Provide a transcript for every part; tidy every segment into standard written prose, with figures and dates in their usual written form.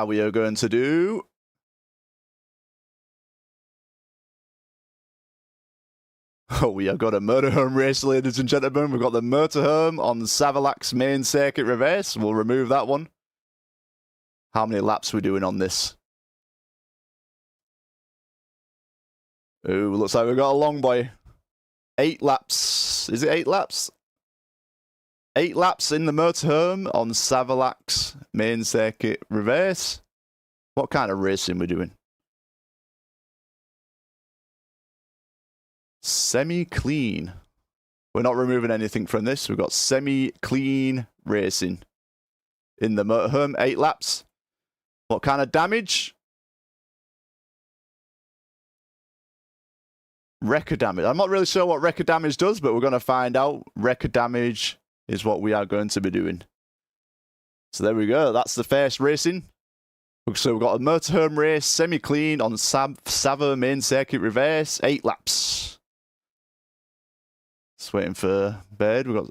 We are going to do... Oh, we have got a motorhome race, ladies and gentlemen. We've got the motorhome on Savalak's main circuit reverse. We'll remove that one. How many laps are we doing on this? Ooh, looks like we've got a long boy. 8 laps. Is it 8 laps? 8 laps in the motorhome on Savalak's main circuit reverse. What kind of racing are we doing? Semi-clean. We're not removing anything from this. We've got semi-clean racing in the motorhome. 8 laps. What kind of damage? Wrecker damage. I'm not really sure what wrecker damage does, but we're going to find out. Wrecker damage is what we are going to be doing. So there we go. That's the first racing. So we've got a motorhome race, semi-clean on Sava main circuit reverse. 8 laps. Just waiting for Bird. We've got...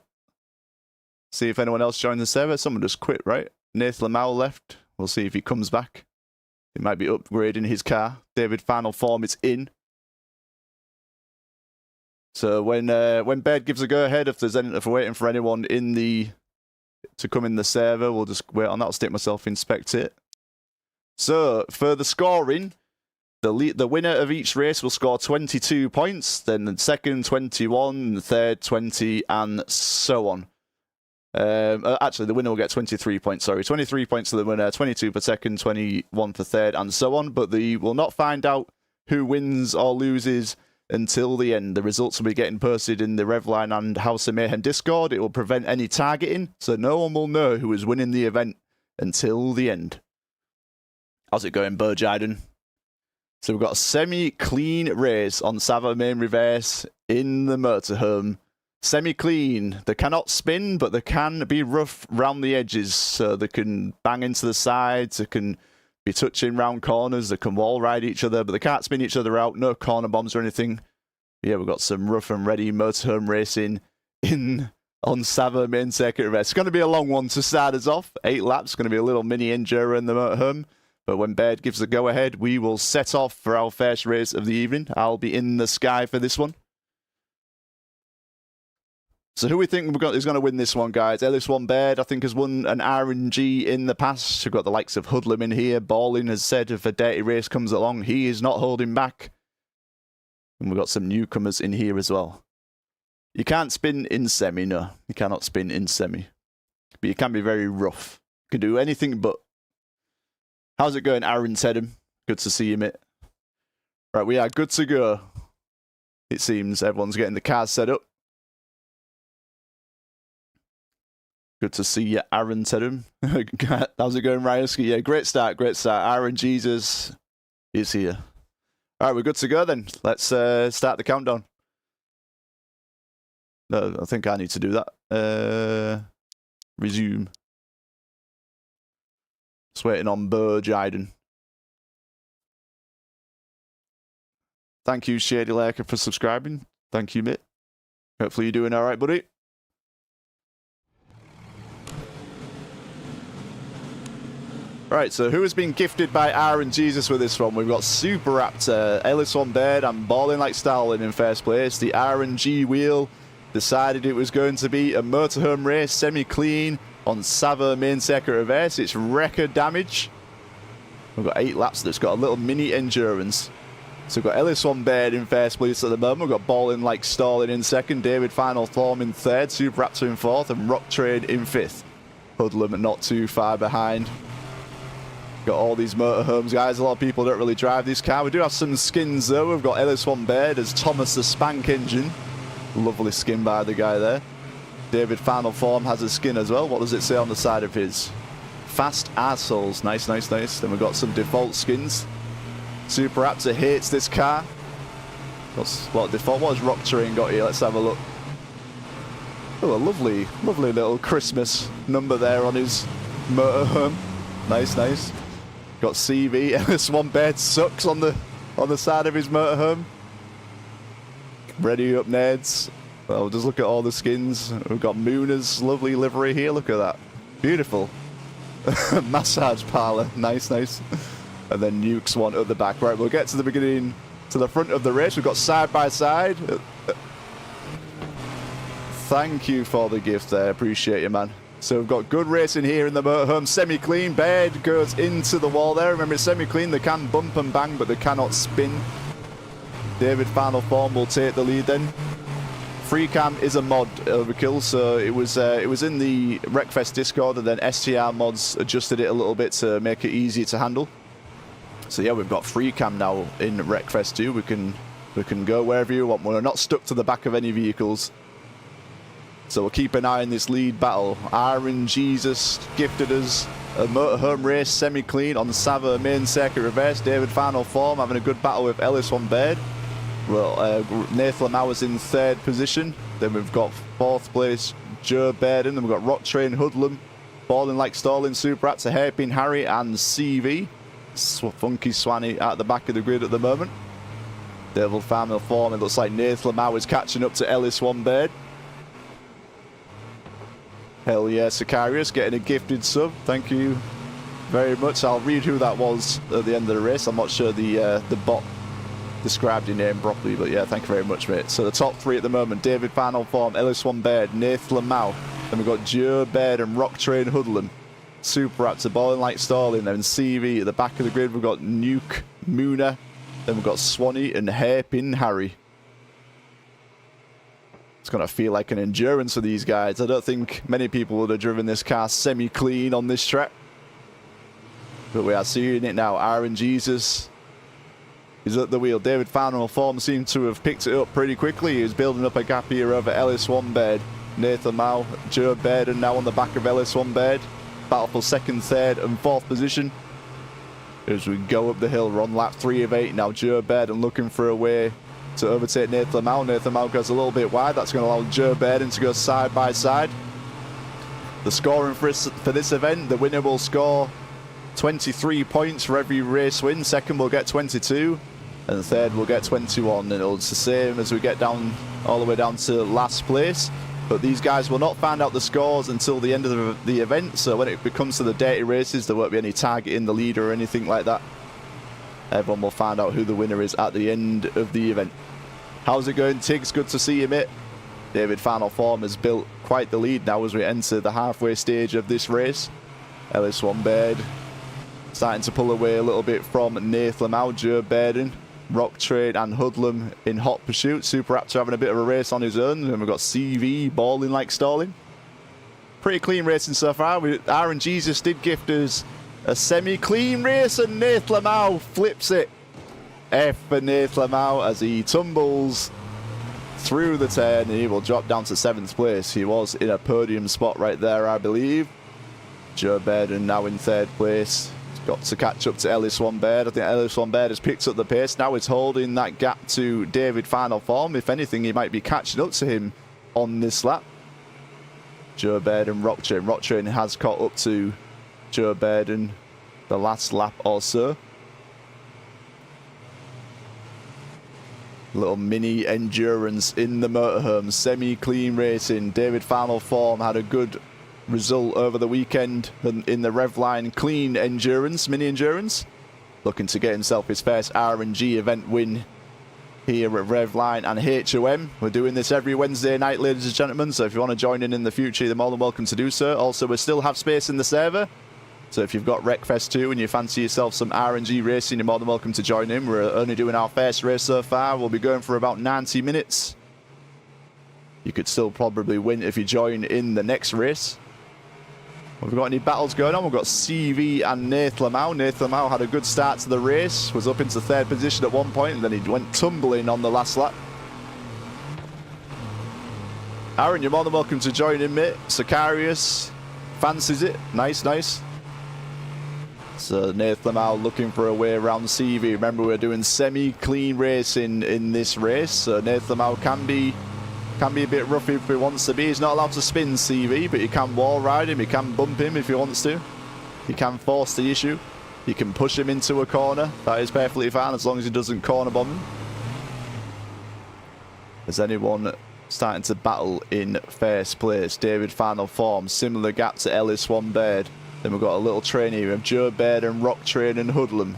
See if anyone else joined the server. Someone just quit, right? Nathan Lamau left. We'll see if he comes back. He might be upgrading his car. David Final Form is in. So when Bird gives a go-ahead, if we're waiting for anyone in the... to come in the server, we'll just wait on that. I'll stick myself in spectate. So, for the scoring, the winner of each race will score 22 points, then the second 21, the third 20, and so on. Actually, the winner will get 23 points, sorry. 23 points for the winner, 22 for second, 21 for third, and so on. But we will not find out who wins or loses until the end. The results will be getting posted in the Revline and House of Mayhem Discord. It will prevent any targeting, so no one will know who is winning the event until the end. How's it going, Burjaiden? So we've got a semi-clean race on Sava main reverse in the motorhome. Semi-clean. They cannot spin, but they can be rough round the edges. So they can bang into the sides, they can be touching round corners, they can wall ride each other, but they can't spin each other out. No corner bombs or anything. Yeah, we've got some rough and ready motorhome racing on Sava main circuit reverse. It's going to be a long one to start us off. 8 laps. It's going to be a little mini enduro in the motorhome. But when Baird gives the go-ahead, we will set off for our first race of the evening. I'll be in the sky for this one. So who we think is going to win this one, guys? LS1 Baird, I think, has won an RNG in the past. We've got the likes of Hoodlum in here. Ballin has said if a dirty race comes along, he is not holding back. And we've got some newcomers in here as well. You can't spin in semi, no. You cannot spin in semi. But you can be very rough. You can do anything but. How's it going, Aaron Tedham? Good to see you, mate. Right, we are good to go. It seems everyone's getting the cars set up. Good to see you, Aaron Tedham. How's it going, Ryoski? Yeah, great start, great start. Aaron Jesus is here. All right, we're good to go then. Let's start the countdown. No, I think I need to do that. Resume. Just waiting on Burjaiden. Thank you, Shady Lurker, for subscribing. Thank you, mate. Hopefully you're doing all right, buddy. Right, so who has been gifted by Aaron Jesus with this one? We've got Super Raptor, LS1 Baird, and Balling Like Stalin in first place. The RNG wheel decided it was going to be a motorhome race, semi-clean, on Sava main circuit reverse. It's record damage. We've got 8 laps that's got a little mini endurance. So we've got LS1 Baird in first place at the moment. We've got Balling Like Stalin in second, David Final Form in third, Super Raptor in fourth, and Rock Trade in fifth. Hoodlum not too far behind. Got all these motorhomes, guys. A lot of people don't really drive this car. We do have some skins, though. We've got LS1 Baird as Thomas the Spank Engine. Lovely skin by the guy there. David Final Form has a skin as well. What does it say on the side of his? Fast Arseholes. Nice, nice, nice. Then we've got some default skins. Super Raptor hates this car. What default? What has Rock Terrain got here? Let's have a look. Oh, a lovely, lovely little Christmas number there on his motorhome. Nice, nice. Got CV, LS1 Baird sucks on the side of his motorhome. Ready up Neds. Well, just look at all the skins. We've got Mooner's lovely livery here. Look at that. Beautiful. Massage parlour. Nice, nice. And then Nuke's one at the back. Right, we'll get to the beginning, to the front of the race. We've got side by side. Thank you for the gift there. Appreciate you, man. So we've got good racing here in the motorhome. Semi-clean. Baird goes into the wall there. Remember, it's semi-clean. They can bump and bang, but they cannot spin. David Final Form will take the lead then. Free cam is a mod, Overkill, so it was in the Wreckfest Discord, and then STR mods adjusted it a little bit to make it easier to handle. So yeah, we've got free cam now in Wreckfest 2. We can go wherever you want. We're not stuck to the back of any vehicles. So we'll keep an eye on this lead battle. RNG gifted us a motorhome race semi-clean on Sava main circuit reverse. David Final Form having a good battle with RevXHom RNG. Well, Nathan Lamau is in 3rd position. Then we've got 4th place Joe Bairden. Then we've got Rock Train Hoodlum, Balling Like Stalling, Super Raptor, Hairpin Harry, and CV. Funky Swanee at the back of the grid at the moment. Devil Final Form. It looks like Nathan Lamau is catching up to RevXHom RNG. Hell yeah, Sicarius getting a gifted sub. Thank you very much. I'll read who that was at the end of the race. I'm not sure the bot described your name properly, but yeah, thank you very much, mate. So the top 3 at the moment: David Final Form, RevXHom RNG, Nathan Lamau. Then we've got Joe Baird and Rock Train Hoodlum, Super Raptor, Balling Like Stalling, then CV at the back of the grid. We've got Nuke, Moona, then we've got Swanee and Hairpin Harry. It's going to feel like an endurance for these guys. I don't think many people would have driven this car semi-clean on this track. But we are seeing it now. RNG is at the wheel. David Final Form seemed to have picked it up pretty quickly. He was building up a gap here over RevXHom RNG. Nathan Mao, Joe Baird, and now on the back of RevXHom RNG. Battle for 2nd, 3rd, and 4th position. As we go up the hill, we're on lap 3 of 8 now. Joe Baird and looking for a way to overtake Nathan Lamau. Nathan Lamau goes a little bit wide. That's going to allow Joe Bairden to go side by side. The scoring for this event, the winner will score 23 points for every race win. 2nd will get 22, and 3rd will get 21. And it's the same as we get down all the way down to last place. But these guys will not find out the scores until the end of the event. So when it comes to the dirty races, there won't be any targeting the leader or anything like that. Everyone will find out who the winner is at the end of the event. How's it going, Tiggs? Good to see you, mate. David Final Form has built quite the lead now as we enter the halfway stage of this race. RevXHom RNG starting to pull away a little bit from Nathan Lamau, Joe Bairden, Rock Train and Hoodlum in hot pursuit. Super Raptor having a bit of a race on his own. And we've got CV balling like stalling. Pretty clean racing so far. RNG just did gift us a semi-clean race, and Nathan Lamau flips it. F for Nathan Lamau as he tumbles through the turn, and he will drop down to 7th place. He was in a podium spot right there, I believe. Joe Bairden now in 3rd place. He's got to catch up to RevXHom RNG. I think RevXHom RNG has picked up the pace. Now he's holding that gap to David Final Form. If anything, he might be catching up to him on this lap. Joe Bairden, Rock Train. Rock Train has caught up to Joe Bairden the last lap or so. Little mini endurance in the motorhome. Semi-clean racing. David Final Form had a good result over the weekend in the Revline clean endurance, mini endurance. Looking to get himself his first RNG event win here at Revline and HOM. We're doing this every Wednesday night, ladies and gentlemen, so if you want to join in the future, you're more than welcome to do so. Also, we still have space in the server, so if you've got Wreckfest 2 and you fancy yourself some RNG racing, you're more than welcome to join in. We're only doing our first race so far. We'll be going for about 90 minutes. You could still probably win if you join in the next race. Have we got any battles going on? We've got CV and Nathan Lamau. Nathan Lamau had a good start to the race, was up into 3rd position at one point, and then he went tumbling on the last lap. Aaron, you're more than welcome to join in, mate. Sicarius fancies it. Nice, nice. So Nathan Lamau looking for a way around CV. Remember, we're doing semi-clean racing in this race, so Nathan Lamau can be a bit rough if he wants to be. He's not allowed to spin CV, but you can wall ride him, you can bump him if he wants to. You can force the issue. You can push him into a corner. That is perfectly fine as long as he doesn't corner bomb him. Is anyone starting to battle in first place? David Final Form, similar gap to RevXHom RNG. Then we've got a little train here of Joe Baird and Rock Train and Hoodlum.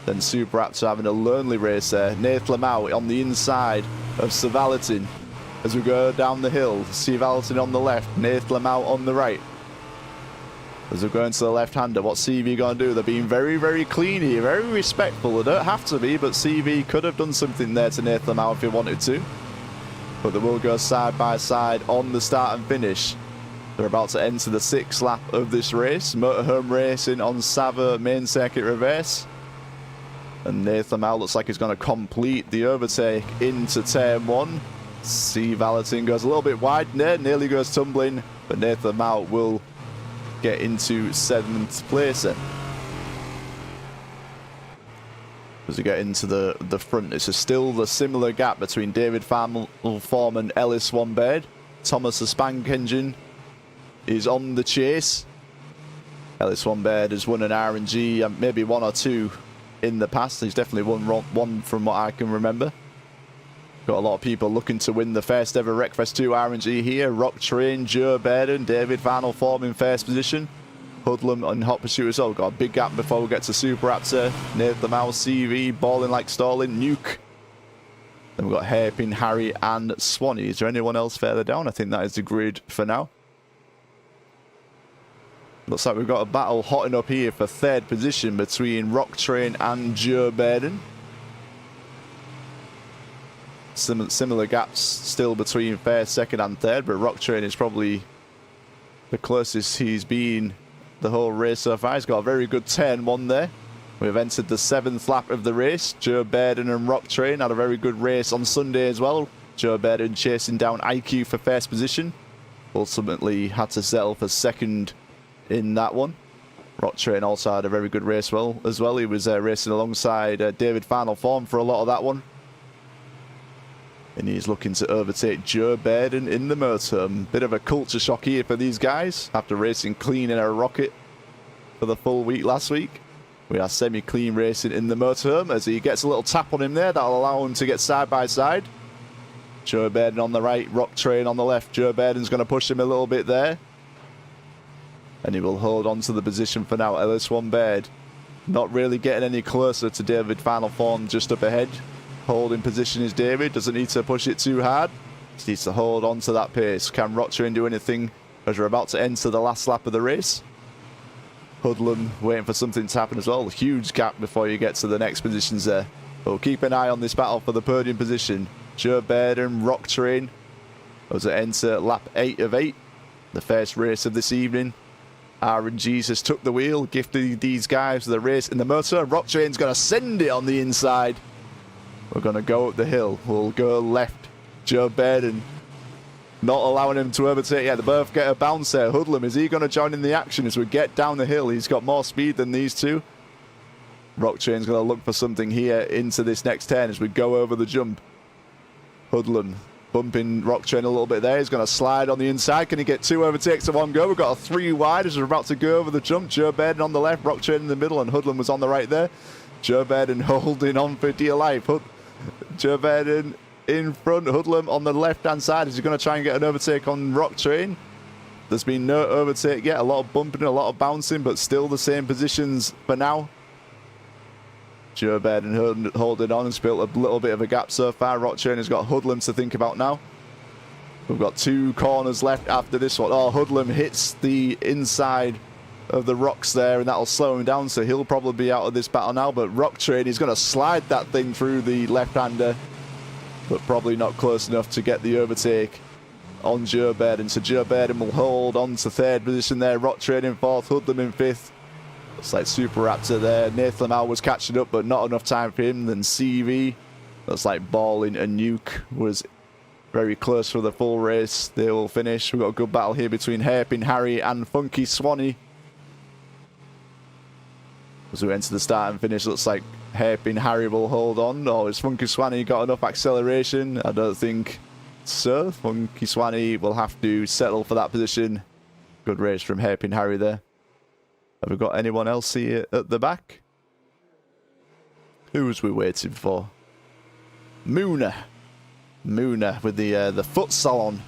Then Super Raptor having a lonely race there. Nathan Lamau on the inside of Sir Valentin. As we go down the hill, Sir Valentin on the left, Nathan Lamau on the right. As we're going to the left-hander, what's CV going to do? They're being very, very clean here, very respectful. They don't have to be, but CV could have done something there to Nathan Lamau if he wanted to. But they will go side by side on the start and finish. They're about to enter the 6th lap of this race. Motorhome Racing on Sava main circuit reverse. And Nathan Lamau looks like he's going to complete the overtake into turn 1. C. Valentin goes a little bit wide there, nearly goes tumbling, but Nathan Lamau will get into 7th place then. As we get into the front, it's still the similar gap between David Form and Ellis Swanbeard. Thomas the Spank Engine is on the chase. Ellis Swanbeard has won an RNG, maybe 1 or 2 in the past. He's definitely won one from what I can remember. Got a lot of people looking to win the first ever Wreckfest 2 RNG here. Rock Train, Joe Baird, David Final Form in first position. Hoodlum on hot pursuit as well. Got a big gap before we get to Super Raptor. Nathan Lamau, CV, balling like stalling, Nuke. Then we've got Hairpin, Harry and Swanee. Is there anyone else further down? I think that is the grid for now. Looks like we've got a battle hotting up here for 3rd position between Rock Train and Joe Bairden. Similar gaps still between 1st, 2nd and 3rd, but Rock Train is probably the closest he's been the whole race so far. He's got a very good turn 1 there. We've entered the 7th lap of the race. Joe Bairden and Rock Train had a very good race on Sunday as well. Joe Bairden chasing down IQ for 1st position. Ultimately had to settle for 2nd in that one. Rock Train also had a very good race as well. He was racing alongside David Final Form for a lot of that one. And he's looking to overtake Joe Bairden in the motorhome. Bit of a culture shock here for these guys after racing clean in a rocket for the full week last week. We are semi-clean racing in the motorhome as he gets a little tap on him there. That'll allow him to get side by side. Joe Bairden on the right, Rock Train on the left. Joe Bairden's going to push him a little bit there. And he will hold on to the position for now. Ellis Swanbeard not really getting any closer to David Final Form just up ahead. Holding position is David. Doesn't need to push it too hard. Just needs to hold on to that pace. Can Rock Train do anything as we're about to enter the last lap of the race? Hoodlum waiting for something to happen as well. Huge gap before you get to the next positions there. But we'll keep an eye on this battle for the podium position. Joe Bairden, Rock Train as we enter lap 8 of 8. The first race of this evening. RNG has took the wheel, gifted these guys the race in the motor. Rock Train's going to send it on the inside. We're going to go up the hill. We'll go left. Joe Bairden not allowing him to overtake. Yeah, they both get a bounce there. Hoodlum, is he going to join in the action as we get down the hill? He's got more speed than these two. Rock Train's going to look for something here into this next turn as we go over the jump. Hoodlum bumping Rock Train a little bit there. He's going to slide on the inside. Can he get 2 overtakes at one go? We've got a 3 wide as we're about to go over the jump. Joe Bairden on the left, Rock Train in the middle, and Hoodlum was on the right there. Joe Bairden holding on for dear life. Joe Bairden in front, Hoodlum on the left-hand side. Is he going to try and get an overtake on Rock Train? There's been no overtake yet. A lot of bumping, a lot of bouncing, but still the same positions for now. Joe Bairden holding on and built a little bit of a gap so far. Rock Train has got Hoodlum to think about now. We've got 2 corners left after this one. Oh, Hoodlum hits the inside of the rocks there, and that'll slow him down, so he'll probably be out of this battle now. But Rock Train is going to slide that thing through the left-hander, but probably not close enough to get the overtake on Joe Bairden. So Joe Bairden will hold on to 3rd position there. Rock Train in 4th, Hoodlum in 5th. Looks like Super Raptor there. Nathan Lamau was catching up, but not enough time for him. Then CV. Looks like Balling and Nuke was very close for the full race. They will finish. We've got a good battle here between Hairpin Harry and Funky Swanee. As we enter the start and finish, looks like Hairpin Harry will hold on. Or has Funky Swanee got enough acceleration? I don't think so. Funky Swanee will have to settle for that position. Good race from Hairpin Harry there. Have we got anyone else here at the back? Who was we waiting for? Moona. Moona with the foot salon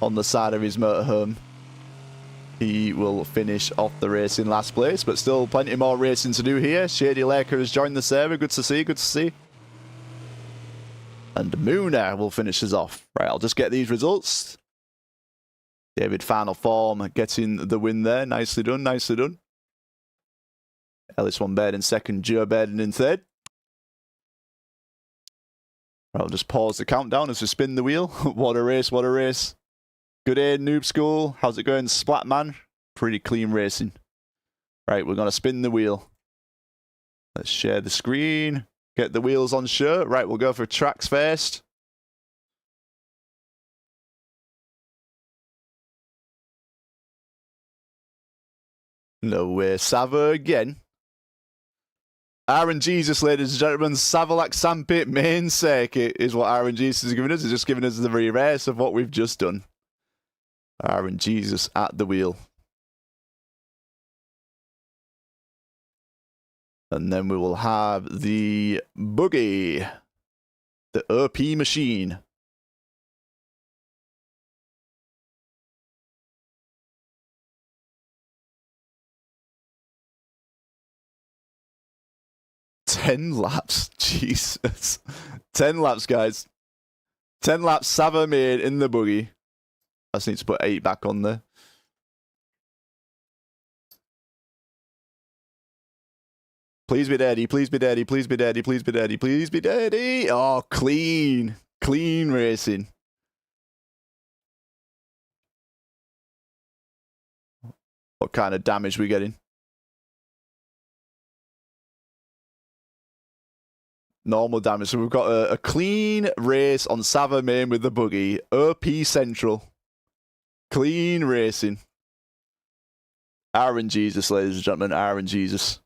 on the side of his motorhome. he will finish off the race in last place, but still plenty more racing to do here. Shady Laker has joined the server. Good to see, good to see. And Moona will finish us off. Right, I'll just get these results. David, final form, getting the win there. Nicely done, nicely done. RevXHom RNG in second, Joe Baden in third. Right, I'll just pause the countdown as we spin the wheel. What a race, what a race. Good day, Noob School. How's it going, Splatman? Pretty clean racing. Right, we're going to spin the wheel. Let's share the screen. Get the wheels on show. Right, we'll go for tracks first. No way. Savo again. RNGesus, ladies and gentlemen. Savolac Sandpit main circuit is what RNGesus is giving us. It's just giving us the reverse of what we've just done. RNGesus at the wheel. And then we will have the buggy. The OP machine. Ten laps. Jesus. 10 laps, guys. 10 laps, Savo made in the buggy. I just need to put 8 back on there. Please be daddy, please be daddy, please be daddy, please be daddy, please be daddy. Oh, clean. Clean racing. What kind of damage we getting? Normal damage. So we've got a clean race on Savo main with the buggy. OP Central. Clean racing. RNGesus, ladies and gentlemen. RNGesus.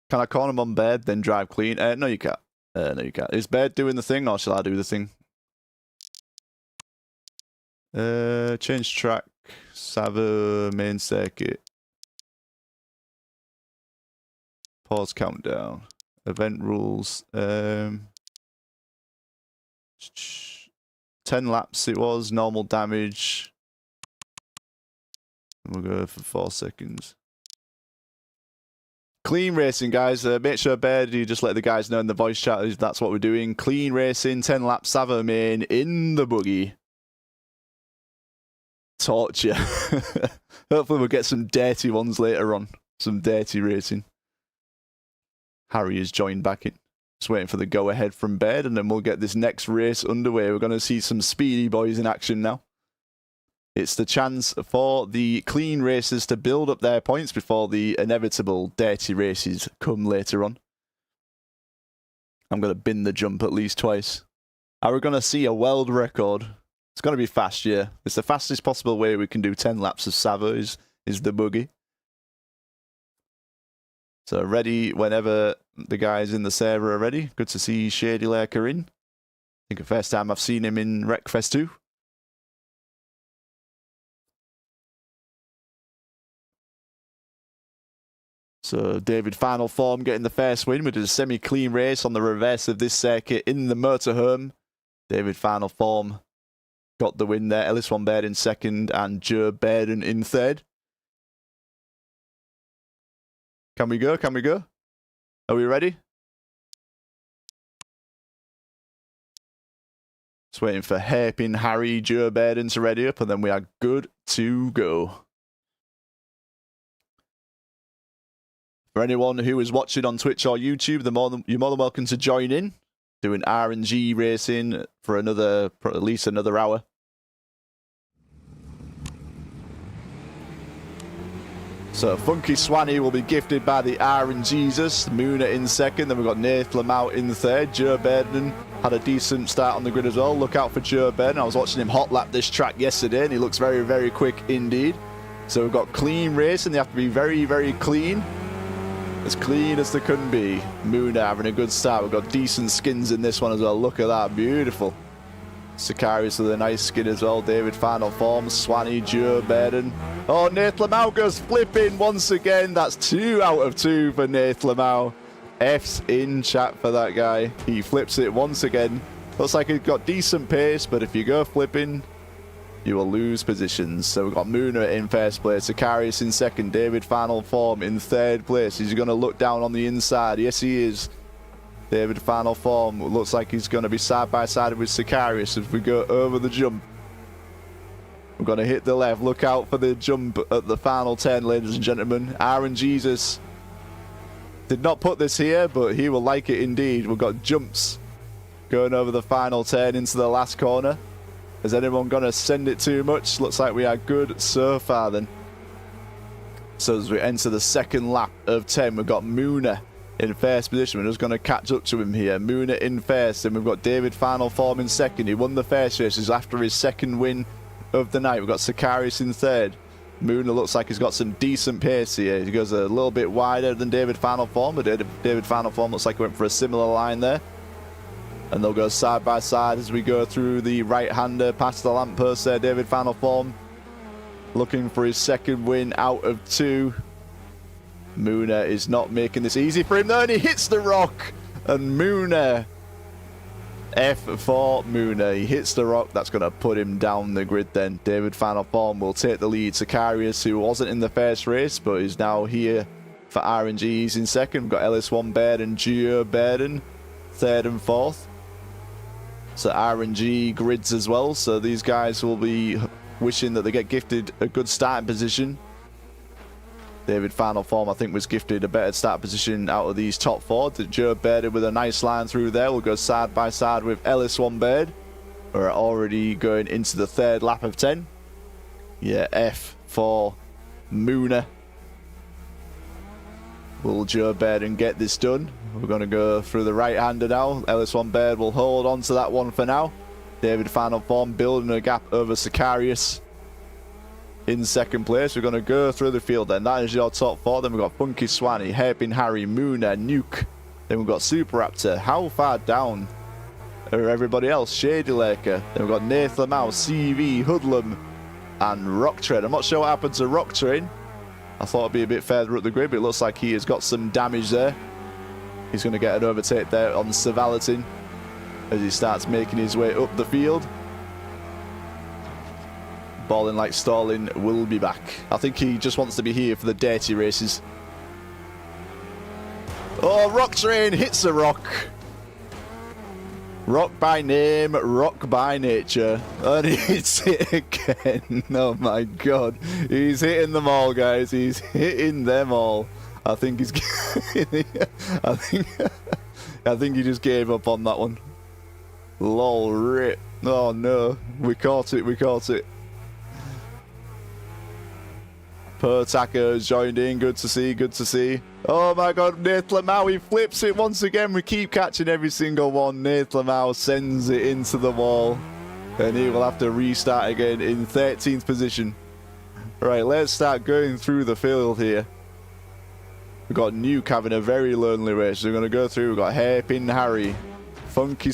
Can I call him on bed, then drive clean? No, you can't. No, you can't. Is Bed doing the thing, or shall I do the thing? Change track. Savo main circuit. Pause countdown. Event rules. 10 laps it was. Normal damage. We'll go for 4 seconds. Clean racing, guys. Make sure, Bed, you just let the guys know in the voice chat that's what we're doing. Clean racing, 10 laps, Savo main in the buggy. Torture. Hopefully we'll get some dirty ones later on. Some dirty racing. Harry has joined back in. Just waiting for the go-ahead from Bed, and then we'll get this next race underway. We're going to see some speedy boys in action now. It's the chance for the clean racers to build up their points before the inevitable dirty races come later on. I'm going to bin the jump at least twice. Are we going to see a world record? It's going to be fast, yeah. It's the fastest possible way we can do 10 laps of Savo is the buggy. So ready whenever the guys in the server are ready. Good to see Shady Laker in. I think the first time I've seen him in Wreckfest 2. So David, final form, getting the first win. We did a semi-clean race on the reverse of this circuit in the motorhome. David, final form, got the win there. RevXHom RNG in second and Joe Baden in third. Can we go? Can we go? Are we ready? Just waiting for Hairpin Harry, Joe Baden to ready up, and then we are good to go. For anyone who is watching on Twitch or YouTube, you're more than welcome to join in. Doing RNG racing for at least another hour. So Funky Swanee will be gifted by the RNGesus. Moona in second. Then we've got Nathan Lamau in third. Joe Baden had a decent start on the grid as well. Look out for Joe Baden. I was watching him hot lap this track yesterday, and he looks very, very quick indeed. So we've got clean racing. They have to be very, very clean. As clean as they can be. Moona having a good start. We've got decent skins in this one as well. Look at that. Beautiful. Sicarius with a nice skin as well. David, final form. Swanee, Joe Baden. Oh, Nath Lamau goes flipping once again. That's 2 out of 2 for Nath Lamau. F's in chat for that guy. He flips it once again. Looks like he's got decent pace, but if you go flipping, you will lose positions. So we've got Muna in first place, Sicarius in second, David Final Form in third place. He's going to look down on the inside. Yes, he is. David Final Form looks like he's going to be side by side with Sicarius as we go over the jump. We're going to hit the left. Look out for the jump at the final 10, ladies and gentlemen. RNG did not put this here, but he will like it indeed. We've got jumps going over the final 10 into the last corner. Is anyone going to send it too much? Looks like we are good so far then. So as we enter the second lap of 10, we've got Muna in first position. We're just going to catch up to him here. Muna in first, and we've got David Final Form in second. He won the first races after his second win of the night. We've got Sicarius in third. Muna looks like he's got some decent pace here. He goes a little bit wider than David Final Form, but David Final Form looks like he went for a similar line there. And they'll go side by side as we go through the right-hander past the lamppost there. David Final Form looking for his second win out of 2. Muna is not making this easy for him though, and he hits the rock. And Muna, F for Muna. He hits the rock. That's going to put him down the grid then. David Final Form will take the lead. Sicarius, who wasn't in the first race, but is now here for RNG. He's in second. We've got LS1 Baird and Gio Bairden, third and fourth. So RNG grids as well. So these guys will be wishing that they get gifted a good starting position. David Final Form, I think, was gifted a better start position out of these top 4. Joe Baird with a nice line through there. We'll go side by side with LS1 Baird. We're already going into the third lap of 10. Yeah, F for Muna. Will Joe Baird get this done? We're going to go through the right-hander now. LS1 Baird will hold on to that one for now. David Final Form building a gap over Sicarius in second place. We're going to go through the field then. That is your top 4. Then we've got Funky Swanee, Hairpin Harry, Muna, Nuke. Then we've got Super Raptor. How far down are everybody else? Shady Laker. Then we've got Nathan Mouse, CV, Hoodlum, and Rock Train. I'm not sure what happened to Rock Train. I thought it'd be a bit further up the grid, but it looks like he has got some damage there. He's going to get an overtake there on Savalatin as he starts making his way up the field. Balling like Stalin will be back. I think he just wants to be here for the dirty races. Oh, Rock Train hits the rock. Rock by name, rock by nature. And he hits it again. Oh my god. He's hitting them all, guys. He's hitting them all. I think he's I think he just gave up on that one. Lol, rip. Oh no. We caught it, we caught it. Pertacker has joined in. Good to see, good to see. Oh my god, Nath Lamau, he flips it once again. We keep catching every single one. Nath Lamau sends it into the wall. And he will have to restart again in 13th position. Right, let's start going through the field here. We've got Nuke having a very lonely race. We're going to go through. We've got Hairpin Harry. Funky...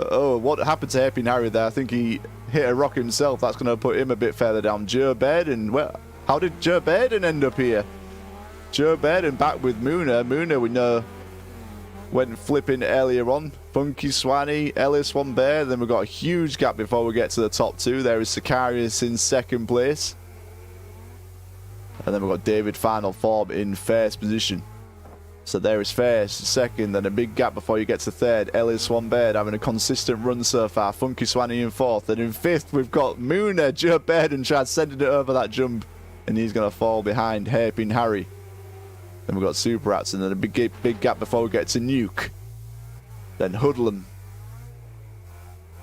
Oh, what happened to Hairpin Harry there? I think he hit a rock himself. That's going to put him a bit further down. Joe Bairden. Well, how did Joe Bairden end up here? Joe Bairden back with Muna. Muna, we know, went flipping earlier on. Funky Swanee, LS1 Bear. Then we've got a huge gap before we get to the top 2. There is Sicarius in second place. And then we've got David Final Form in first position. So there is first, second, then a big gap before you get to third. LS1 Baird having a consistent run so far. Funky Swanee in fourth. And in fifth, we've got Muna. Joe Bairden tried sending it over that jump. And he's going to fall behind Hairpin Harry. Then we've got Super Rats. And then a big gap before we get to Nuke. Then Hoodlum.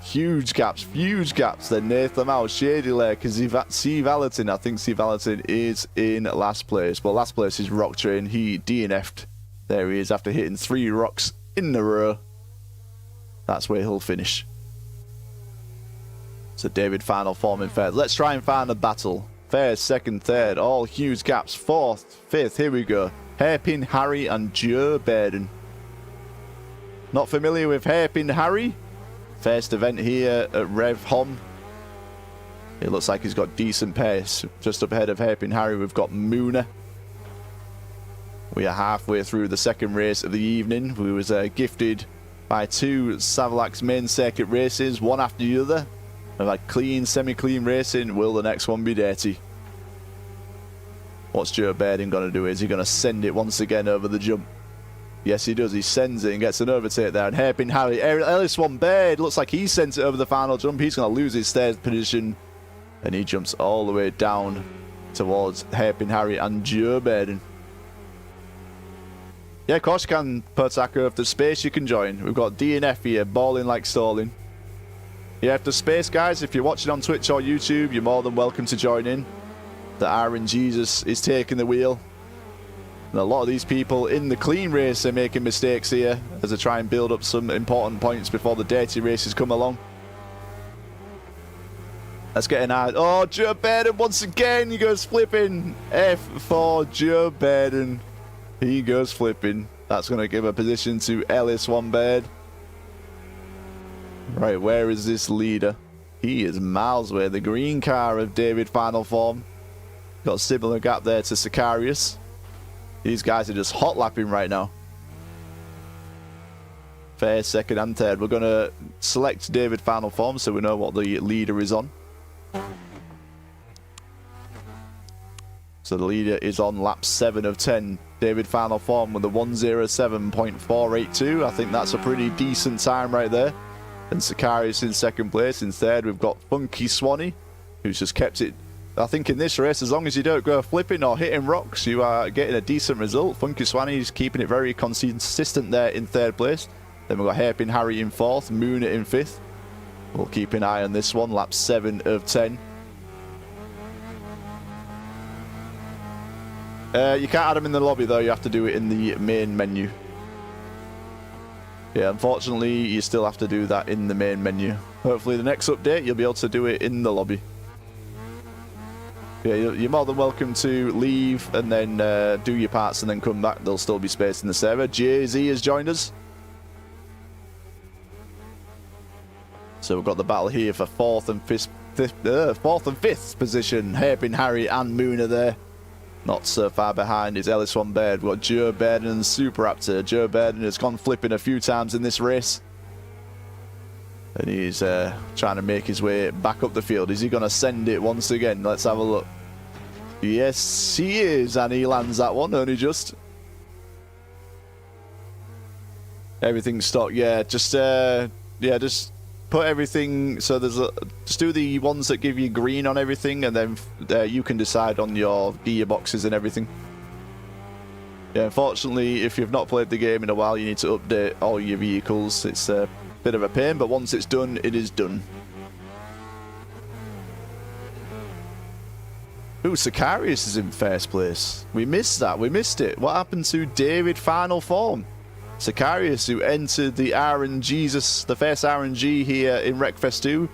Huge gaps, huge gaps. Then Nathan Mouse, Shady Lake, C Valatin. I think C Valatin is in last place. Well, last place is Rock Train. He DNF'd. There he is after hitting 3 rocks in a row. That's where he'll finish. So David Final Form in third. Let's try and find a battle. First, second, third. All huge gaps. Fourth, fifth. Here we go. Hairpin Harry and Joe Bairden. Not familiar with Hairpin Harry? First event here at RevXHom. It looks like he's got decent pace. Just up ahead of Hairpin Harry, we've got Muna. We are halfway through the second race of the evening. We was gifted by 2 Savalax main circuit races, one after the other. We've had clean, semi-clean racing. Will the next one be dirty? What's Joe Bairden going to do? Is he going to send it once again over the jump? Yes, he does. He sends it and gets an overtake there. And Hairpin Harry, RevXHom RNG, looks like he sent it over the final jump. He's going to lose his third position. And he jumps all the way down towards Hairpin Harry and Joe Bairden. Yeah, of course you can, Pertaco. If there's space, you can join. We've got DNF here, balling like stalling. Yeah, if there's space, guys, if you're watching on Twitch or YouTube, you're more than welcome to join in. The RNG is taking the wheel. And a lot of these people in the clean race are making mistakes here as they try and build up some important points before the dirty races come along. Let's get an eye. Oh, Joe Bairden once again. He goes flipping. F for Joe Bairden. He goes flipping. That's going to give a position to RevXHom RNG. Right, where is this leader? He is miles away. The green car of David Final Form. Got a similar gap there to Sicarius. These guys are just hot lapping right now. First, second, and third. We're going to select David Final Form so we know what the leader is on. So the leader is on lap 7 of 10. David Final Form with a 1:07.482. I think that's a pretty decent time right there. And Sicarius in second place. In third, we've got Funky Swanee, who's just kept it. I think in this race, as long as you don't go flipping or hitting rocks, you are getting a decent result. Funky Swanee is keeping it very consistent there in third place. Then we've got Hairpin Harry in fourth, Moona in fifth. We'll keep an eye on this one, lap 7 of 10. You can't add them in the lobby though, you have to do it in the main menu. Yeah, unfortunately, you still have to do that in the main menu. Hopefully the next update, you'll be able to do it in the lobby. Yeah, you're more than welcome to leave and then do your parts and then come back. There'll still be space in the server. Jay-Z has joined us. So we've got the battle here for fourth and fifth position. Hairpin Harry and Moona there. Not so far behind is RevXHom RNG. We've got Joe Bairden and Super Raptor. Joe Bairden has gone flipping a few times in this race. And he's trying to make his way back up the field. Is he going to send it once again? Let's have a look. Yes, he is. And he lands that one, only just. Everything's stock. Yeah, just put everything. So there's just do the ones that give you green on everything. And then you can decide on your gearboxes and everything. Yeah, unfortunately, if you've not played the game in a while, you need to update all your vehicles. It's a bit of a pain, but once it's done, it is done. Ooh, Sicarius is in first place. We missed that. We missed it. What happened to David Final Form? Sicarius, who entered the RNG, the first RNG here in Wreckfest 2.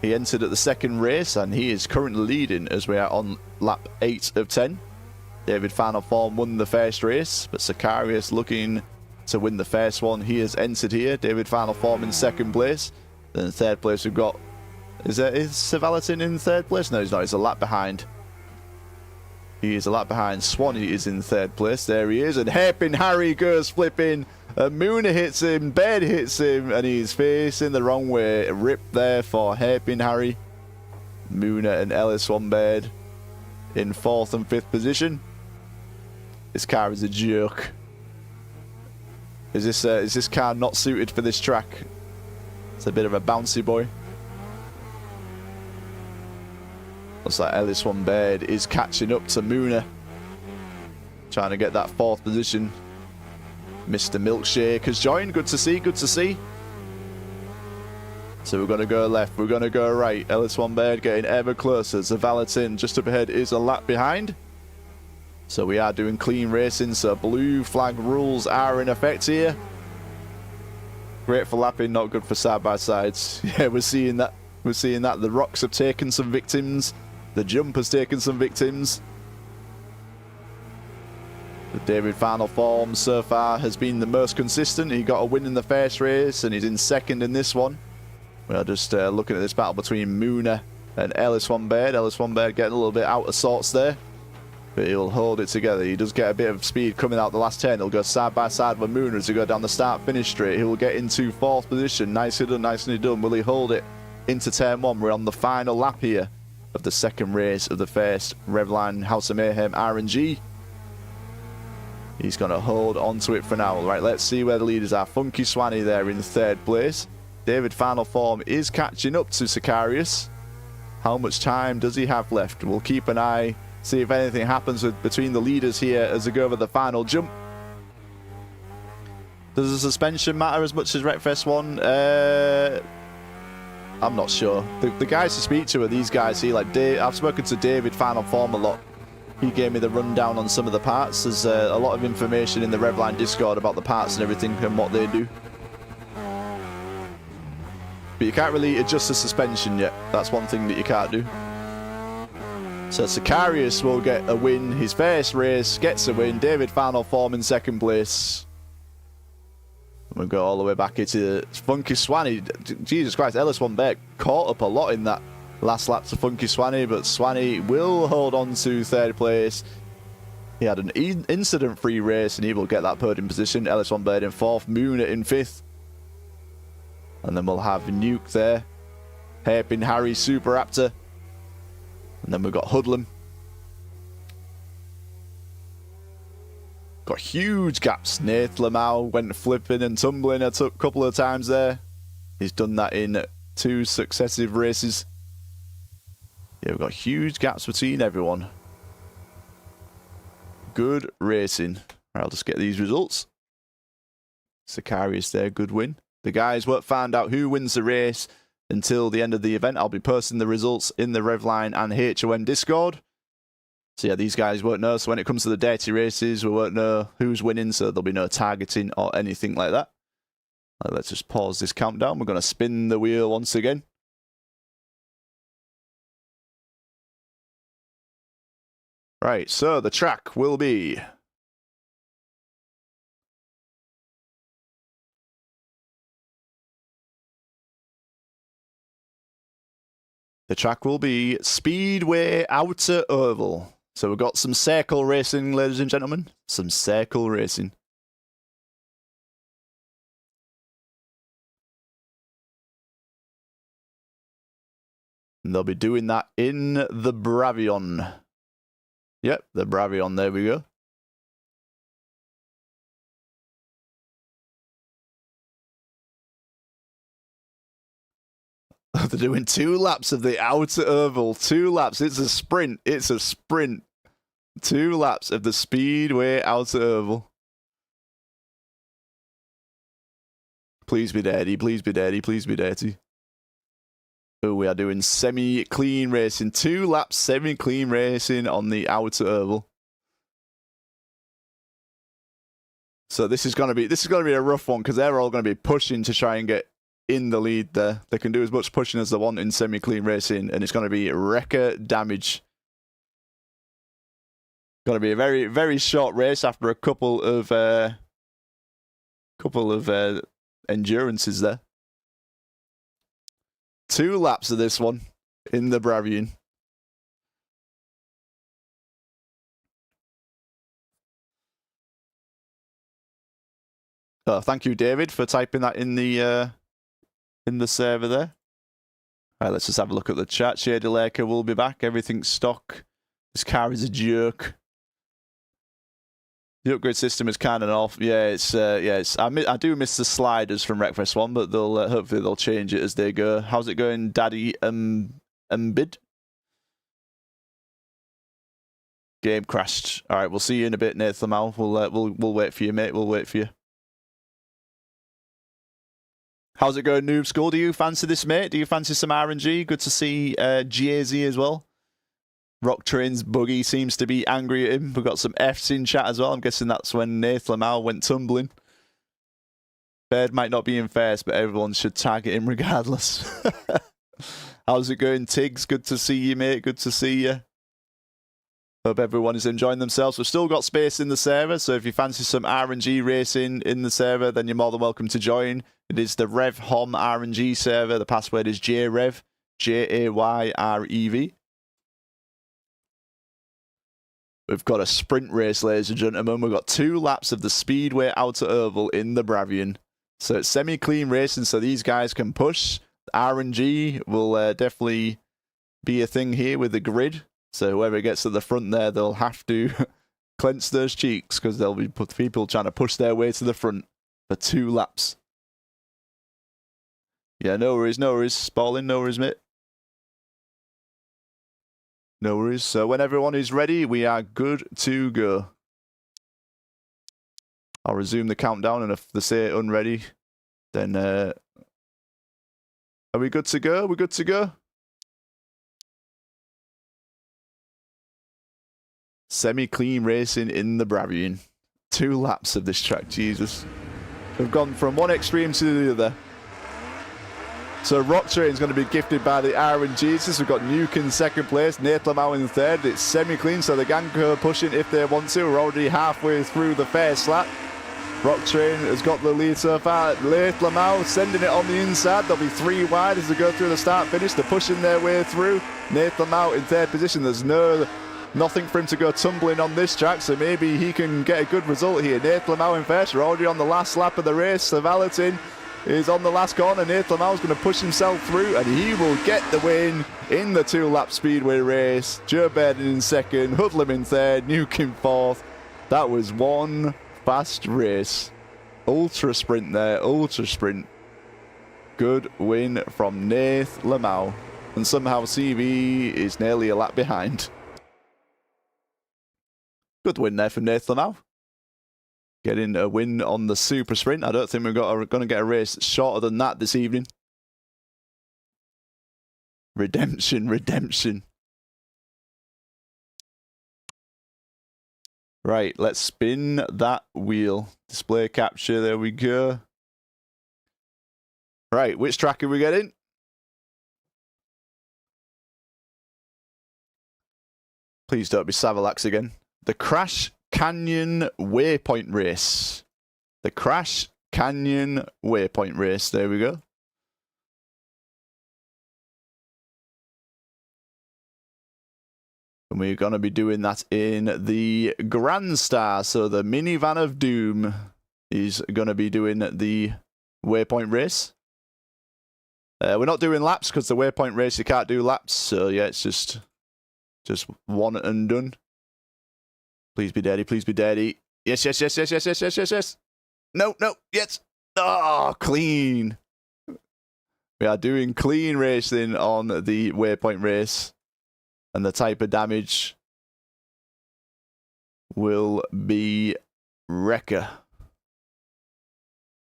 He entered at the second race, and he is currently leading as we are on lap 8 of 10. David Final Form won the first race, but Sicarius looking to win the first one. He has entered here. David Final Form in second place. Then in third place we've got... Is Savalatin in third place? No, he's not. He's a lap behind. He is a lap behind. Swanee is in third place. There he is. And Hairpin Harry goes flipping. Moona hits him. Bed hits him. And he's facing the wrong way. Rip there for Hairpin Harry. Moona and RevXHom RNG in fourth and fifth position. This car is a joke. Is this car not suited for this track? It's a bit of a bouncy boy. Looks like RevXHom RNG is catching up to Moona. Trying to get that fourth position. Mr. Milkshake has joined. Good to see, good to see. So we're going to go left, we're going to go right. RevXHom RNG getting ever closer. Zavalatin just up ahead is a lap behind. So we are doing clean racing, so blue flag rules are in effect here. Great for lapping, not good for side-by-sides. Yeah, we're seeing that. We're seeing that. The rocks have taken some victims. The jump has taken some victims. But David Final Form so far has been the most consistent. He got a win in the first race, and he's in second in this one. We're just looking at this battle between Moona and RevXHom RNG. RevXHom RNG getting a little bit out of sorts there. but he'll hold it together. He does get a bit of speed coming out the last turn. He'll go side by side with Moon as he go down the start-finish straight. He will get into 4th position. Nicely done, nicely done. Will he hold it into turn 1? We're on the final lap here of the second race of the first RevXHom RNG. He's going to hold on to it for now. Right, let's see where the leaders are. Funky Swanee there in 3rd place. David Final Form is catching up to Sicarius. How much time does he have left? We'll keep an eye, see if anything happens between the leaders here as they go over the final jump. Does the suspension matter as much as Wreckfest 1? I'm not sure. The guys to speak to are these guys here. Like I've spoken to David Final Form a lot. He gave me the rundown on some of the parts. There's a lot of information in the Revline Discord about the parts and everything and what they do. But you can't really adjust the suspension yet. That's one thing that you can't do. So Sicarius will get a win. His first race gets a win. David Final Form in 2nd place. We'll go all the way back into Funky Swanee. Jesus Christ, Ellis1 Beck caught up a lot in that last lap to Funky Swanee, but Swanee will hold on to 3rd place. He had an incident-free race and he will get that podium position. Ellis1 Bird in 4th, Moon in 5th. And then we'll have Nuke there. Hairpin Harry, Super Raptor. And then we've got Hoodlum. Got huge gaps. Nath Lamau went flipping and tumbling a couple of times there. He's done that in 2 successive races. Yeah, we've got huge gaps between everyone. Good racing. Right, I'll just get these results. Sicarius there, good win. The guys won't find out who wins the race until the end of the event. I'll be posting the results in the Revline and HOM Discord. So yeah, these guys won't know. So when it comes to the dirty races, we won't know who's winning, so there'll be no targeting or anything like that. Let's just pause this countdown. We're going to spin the wheel once again. Right, so the track will be... The track will be Speedway Outer Oval. So we've got some circle racing, ladies and gentlemen. Some circle racing. And they'll be doing that in the Bravion. Yep, the Bravion, there we go. They're doing 2 laps of the outer oval. 2 laps. It's a sprint. It's a sprint. 2 laps of the Speedway outer oval. Please be dirty. Please be dirty. Please be dirty. Oh, we are doing semi-clean racing. 2 laps semi-clean racing on the outer oval. So this is gonna be a rough one because they're all gonna be pushing to try and get in the lead there. They can do as much pushing as they want in semi-clean racing, and it's going to be wrecker damage. Going to be a very, very short race after a couple of endurances there. 2 laps of this one in the Bravion. Oh, thank you, David, for typing that in the server there. Alright, let's just have a look at the chat. Shader Laker will be back. Everything's stock. This car is a joke. The upgrade system is kind of off. Yeah, I do miss the sliders from Wreckfest 1, but they'll hopefully they'll change it as they go. How's it going, Daddy Bid? Game crashed. Alright, we'll see you in a bit, Nathan Mal. We'll wait for you, mate. We'll wait for you. How's it going, Noob School? Do you fancy this, mate? Do you fancy some RNG? Good to see GAZ as well. Rock Train's buggy seems to be angry at him. We've got some Fs in chat as well. I'm guessing that's when Nathan Lamau went tumbling. Bird might not be in first, but everyone should target him regardless. How's it going, Tiggs? Good to see you, mate. Good to see you. Hope everyone is enjoying themselves. We've still got space in the server, so if you fancy some RNG racing in the server, then you're more than welcome to join. It is the RevXHom RNG server. The password is JRev, JAYREV. we've got a sprint race, ladies and gentlemen. We've got 2 laps of the Speedway Outer Oval in the Bravian. So it's semi-clean racing, so these guys can push. RNG will definitely be a thing here with the grid. So whoever gets to the front there, they'll have to clench those cheeks because there'll be people trying to push their way to the front for 2 laps. Yeah, no worries, no worries. Spalling, no worries, mate. No worries. So when everyone is ready, we are good to go. I'll resume the countdown, and if they say unready, then are we good to go? We're good to go? Semi-clean racing in the Bravian. 2 laps of this track, Jesus. We've gone from one extreme to the other. So Rock Train's going to be gifted by the RNG. We've got Nuke in 2nd place, Nate Lamau in 3rd. It's semi-clean, so the gang are pushing if they want to. We're already halfway through the first lap. Rock Train has got the lead so far. Nate Lamau sending it on the inside. There'll be 3 wide as they go through the start-finish. They're pushing their way through. Nate Lamau in 3rd position. There's nothing for him to go tumbling on this track, so maybe he can get a good result here. Nate Lamau in 1st. We're already on the last lap of the race. So Valentin is on the last corner. Nate Lamau's going to push himself through, and he will get the win in the 2-lap speedway race. Joe Baird in 2nd, Hoodlum in 3rd, Nuke in 4th. That was one fast race. Ultra sprint there, ultra sprint. Good win from Nate Lamau. And somehow CV is nearly a lap behind. Good win there from Nate Lamau. Getting a win on the super sprint. I don't think we're going to get a race shorter than that this evening. Redemption, redemption. Right, let's spin that wheel. Display capture, there we go. Right, which track are we getting? Please don't be Savalax again. The Crash Canyon Waypoint Race. The Crash Canyon Waypoint Race. There we go. And we're going to be doing that in the Grand Star. So the minivan of doom is going to be doing the Waypoint Race. We're not doing laps because the Waypoint Race you can't do laps. So yeah, it's just one and done. Please be daddy, please be daddy. Yes, yes, yes, yes, yes, yes, yes, yes, yes. No, no, yes. Oh, clean. We are doing clean racing on the Waypoint Race. And the type of damage will be Wrecker.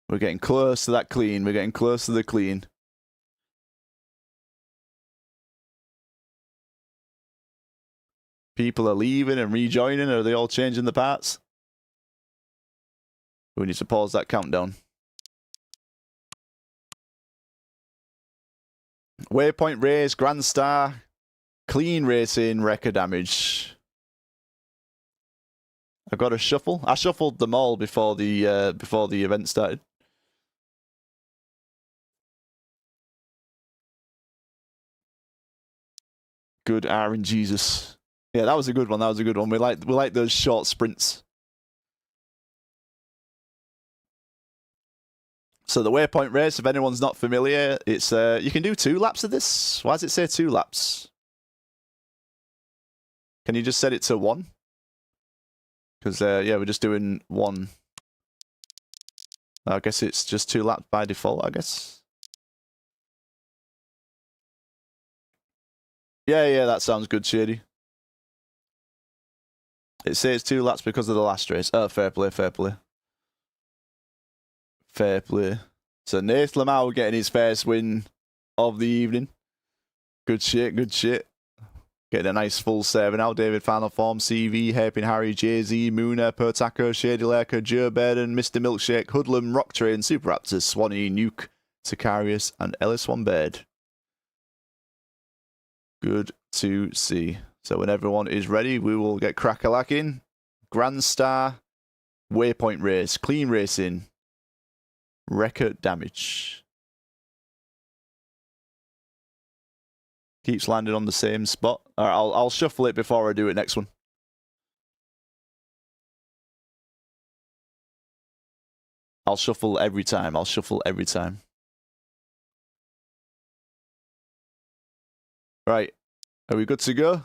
We're getting close to that clean. We're getting close to the clean. People are leaving and rejoining. Are they all changing the parts? We need to pause that countdown. Waypoint Race, Grand Star, clean racing, Wrecker damage. I've got to shuffle. I shuffled them all before the event started. Good RNGesus. Yeah, that was a good one. That was a good one. We like those short sprints. So the Waypoint Race, if anyone's not familiar, it's you can do 2 laps of this. Why does it say 2 laps? Can you just set it to 1? Because yeah, we're just doing 1. I guess it's just 2 laps by default, I guess. Yeah, that sounds good, Shady. It says 2 laps because of the last race. Oh, fair play, fair play. Fair play. So Nate Lamau getting his first win of the evening. Good shit, good shit. Getting a nice full 7 out. David Final Form, CV, Hairpin Harry, Jay-Z, Moona, Pertaco, Shady Lurker, Joe Bairden, Mr. Milkshake, Hoodlum, Rock Train, Super Raptors, Swanee, Nuke, Sicarius, and Ellis One Baird. Good to see. So when everyone is ready, we will get crack-a-lacking. Grand Star, Waypoint Race, clean racing, Wrecker damage. Keeps landing on the same spot. Alright, I'll shuffle it before I do it next one. I'll shuffle every time. I'll shuffle every time. Right. Are we good to go?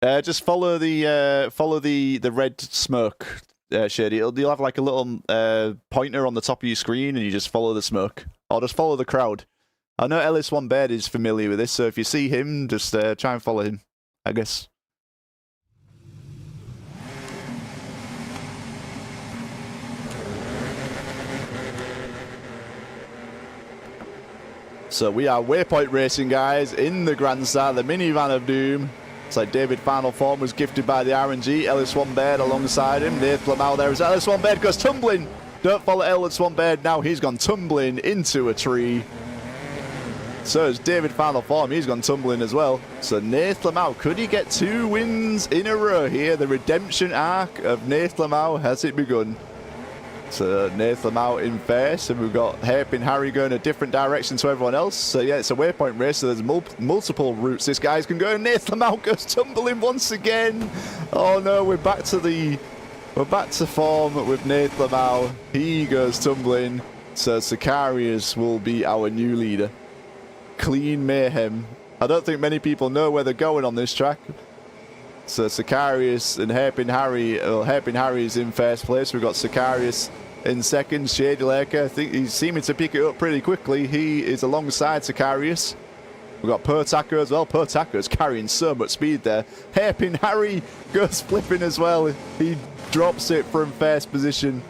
Just follow the red smoke, Shady. You'll have like a little pointer on the top of your screen, and you just follow the smoke, or just follow the crowd. I know Ellis1 Bed is familiar with this, so if you see him, just try and follow him, I guess. So we are waypoint racing, guys, in the grandstand, the minivan of doom. It's like David Final Form was gifted by the RNG. Ellis1 Bed alongside him. Nathan Lamau there as Ellis1 Bed goes tumbling. Don't follow Ellis1 Bed now. He's gone tumbling into a tree. So is David Final Form. He's gone tumbling as well. So Nathan Lamau, could he get 2 wins in a row here? The redemption arc of Nathan Lamau, has it begun? So Nathan Lamau in first, and we've got Hairpin Harry going a different direction to everyone else. So yeah, it's a waypoint race, so there's multiple routes this guy's can go. And Nathan Lamau goes tumbling once again. Oh no, we're back to form with Nathan Lamau. He goes tumbling. So Sicarius will be our new leader. Clean mayhem. I don't think many people know where they're going on this track. So Sicarius and Hairpin Harry. Well, Hairpin Harry is in first place. We've got Sicarius in second. Shady Laker, I think he's seeming to pick it up pretty quickly. He is alongside Sicarius. We've got Pertacker as well. Pertacker is carrying so much speed there. Hairpin Harry goes flipping as well. He drops it from first position.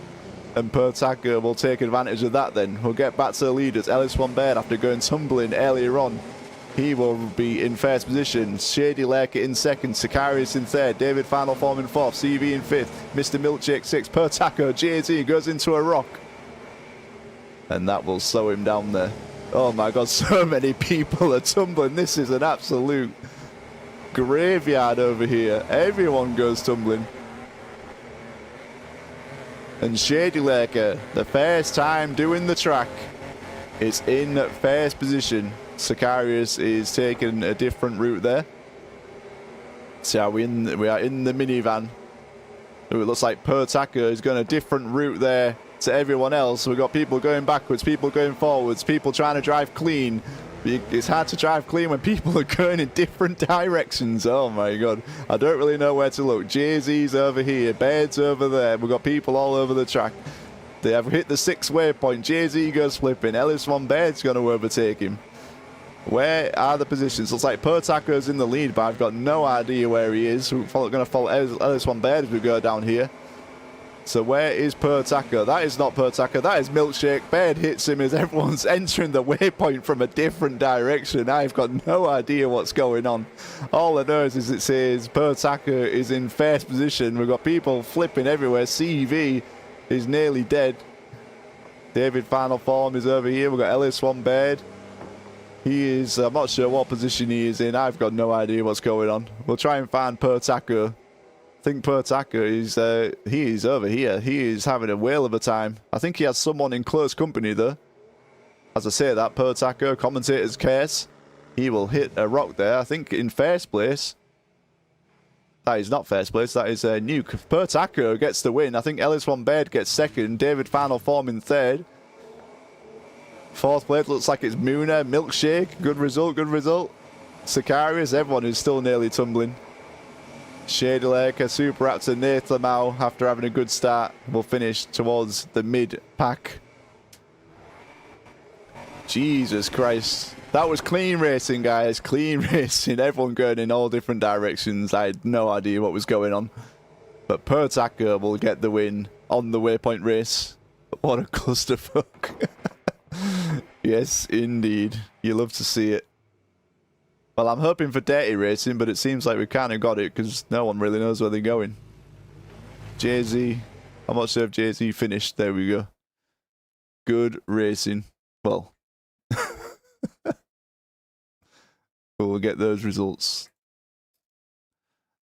And Pertacker will take advantage of that then. We'll get back to the leaders. Ellis1 Bed, after going tumbling earlier on, he will be in first position. Shady Laker in second. Sicarius in third. David Final Form in fourth. CV in fifth. Mr. Milkshake sixth. Pertacker, JZ goes into a rock. And that will slow him down there. Oh my god, so many people are tumbling. This is an absolute graveyard over here. Everyone goes tumbling. And Shady Laker, the first time doing the track, is in first position. Sicarius is taking a different route there. So we are in the minivan. Ooh, it looks like Pertacker is going a different route there to everyone else. We've got people going backwards, people going forwards, people trying to drive clean. It's hard to drive clean when people are going in different directions. Oh my god. I don't really know where to look. Jay-Z's over here, Bed's over there. We've got people all over the track. They have hit the 6th waypoint. Jay-Z goes flipping. Ellis1 Bed's going to overtake him. Where are the positions? Looks like Pertacker's in the lead, but I've got no idea where he is. We're going to follow Ellis1 Bed as we go down here. So where is Pertacker? That is not Pertacker. That is Milkshake. Bed hits him as everyone's entering the waypoint from a different direction. I've got no idea what's going on. All I know is it says Pertacker is in first position. We've got people flipping everywhere. CV is nearly dead. David Final Form is over here. We've got Ellis1 Bed. He is, I'm not sure what position he is in. I've got no idea what's going on. We'll try and find Pertacker. I think Pertacker is, he is over here. He is having a whale of a time. I think he has someone in close company though. As I say that, Pertacker, commentator's case. He will hit a rock there. I think in first place. That is not first place. That is a nuke. Pertacker gets the win. I think Ellis1 Bed gets second. David Final Form in third. Fourth place looks like it's Mooner. Milkshake. Good result, good result. Sicarius, everyone is still nearly tumbling. Shady Laker, Super Raptor, Nathan Lamau, after having a good start, will finish towards the mid-pack. Jesus Christ. That was clean racing, guys. Clean racing. Everyone going in all different directions. I had no idea what was going on. But Pertacker will get the win on the waypoint race. What a clusterfuck. Yes, indeed. You love to see it. Well, I'm hoping for dirty racing, but it seems like we kind of got it because no one really knows where they're going. Jay-Z. I'm not sure if Jay-Z finished. There we go. Good racing. Well, we'll get those results.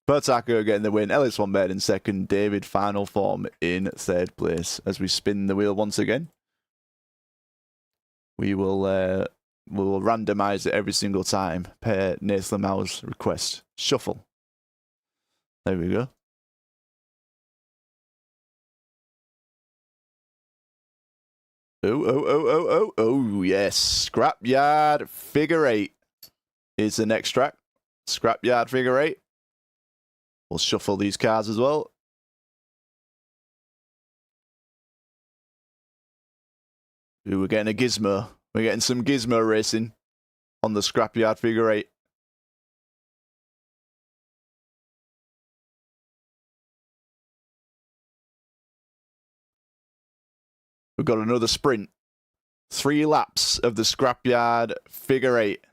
Pertacker getting the win. Ellis1 Bed in second. David Final Form in third place. As we spin the wheel once again. We will randomize it every single time per Nathan Lamau's request. Shuffle. There we go. Oh, yes. Scrapyard Figure 8 is the next track. Scrapyard Figure 8. We'll shuffle these cars as well. Ooh, we're getting a gizmo. We're getting some gizmo racing on the Scrapyard Figure 8. We've got another sprint. 3 laps of the Scrapyard Figure 8.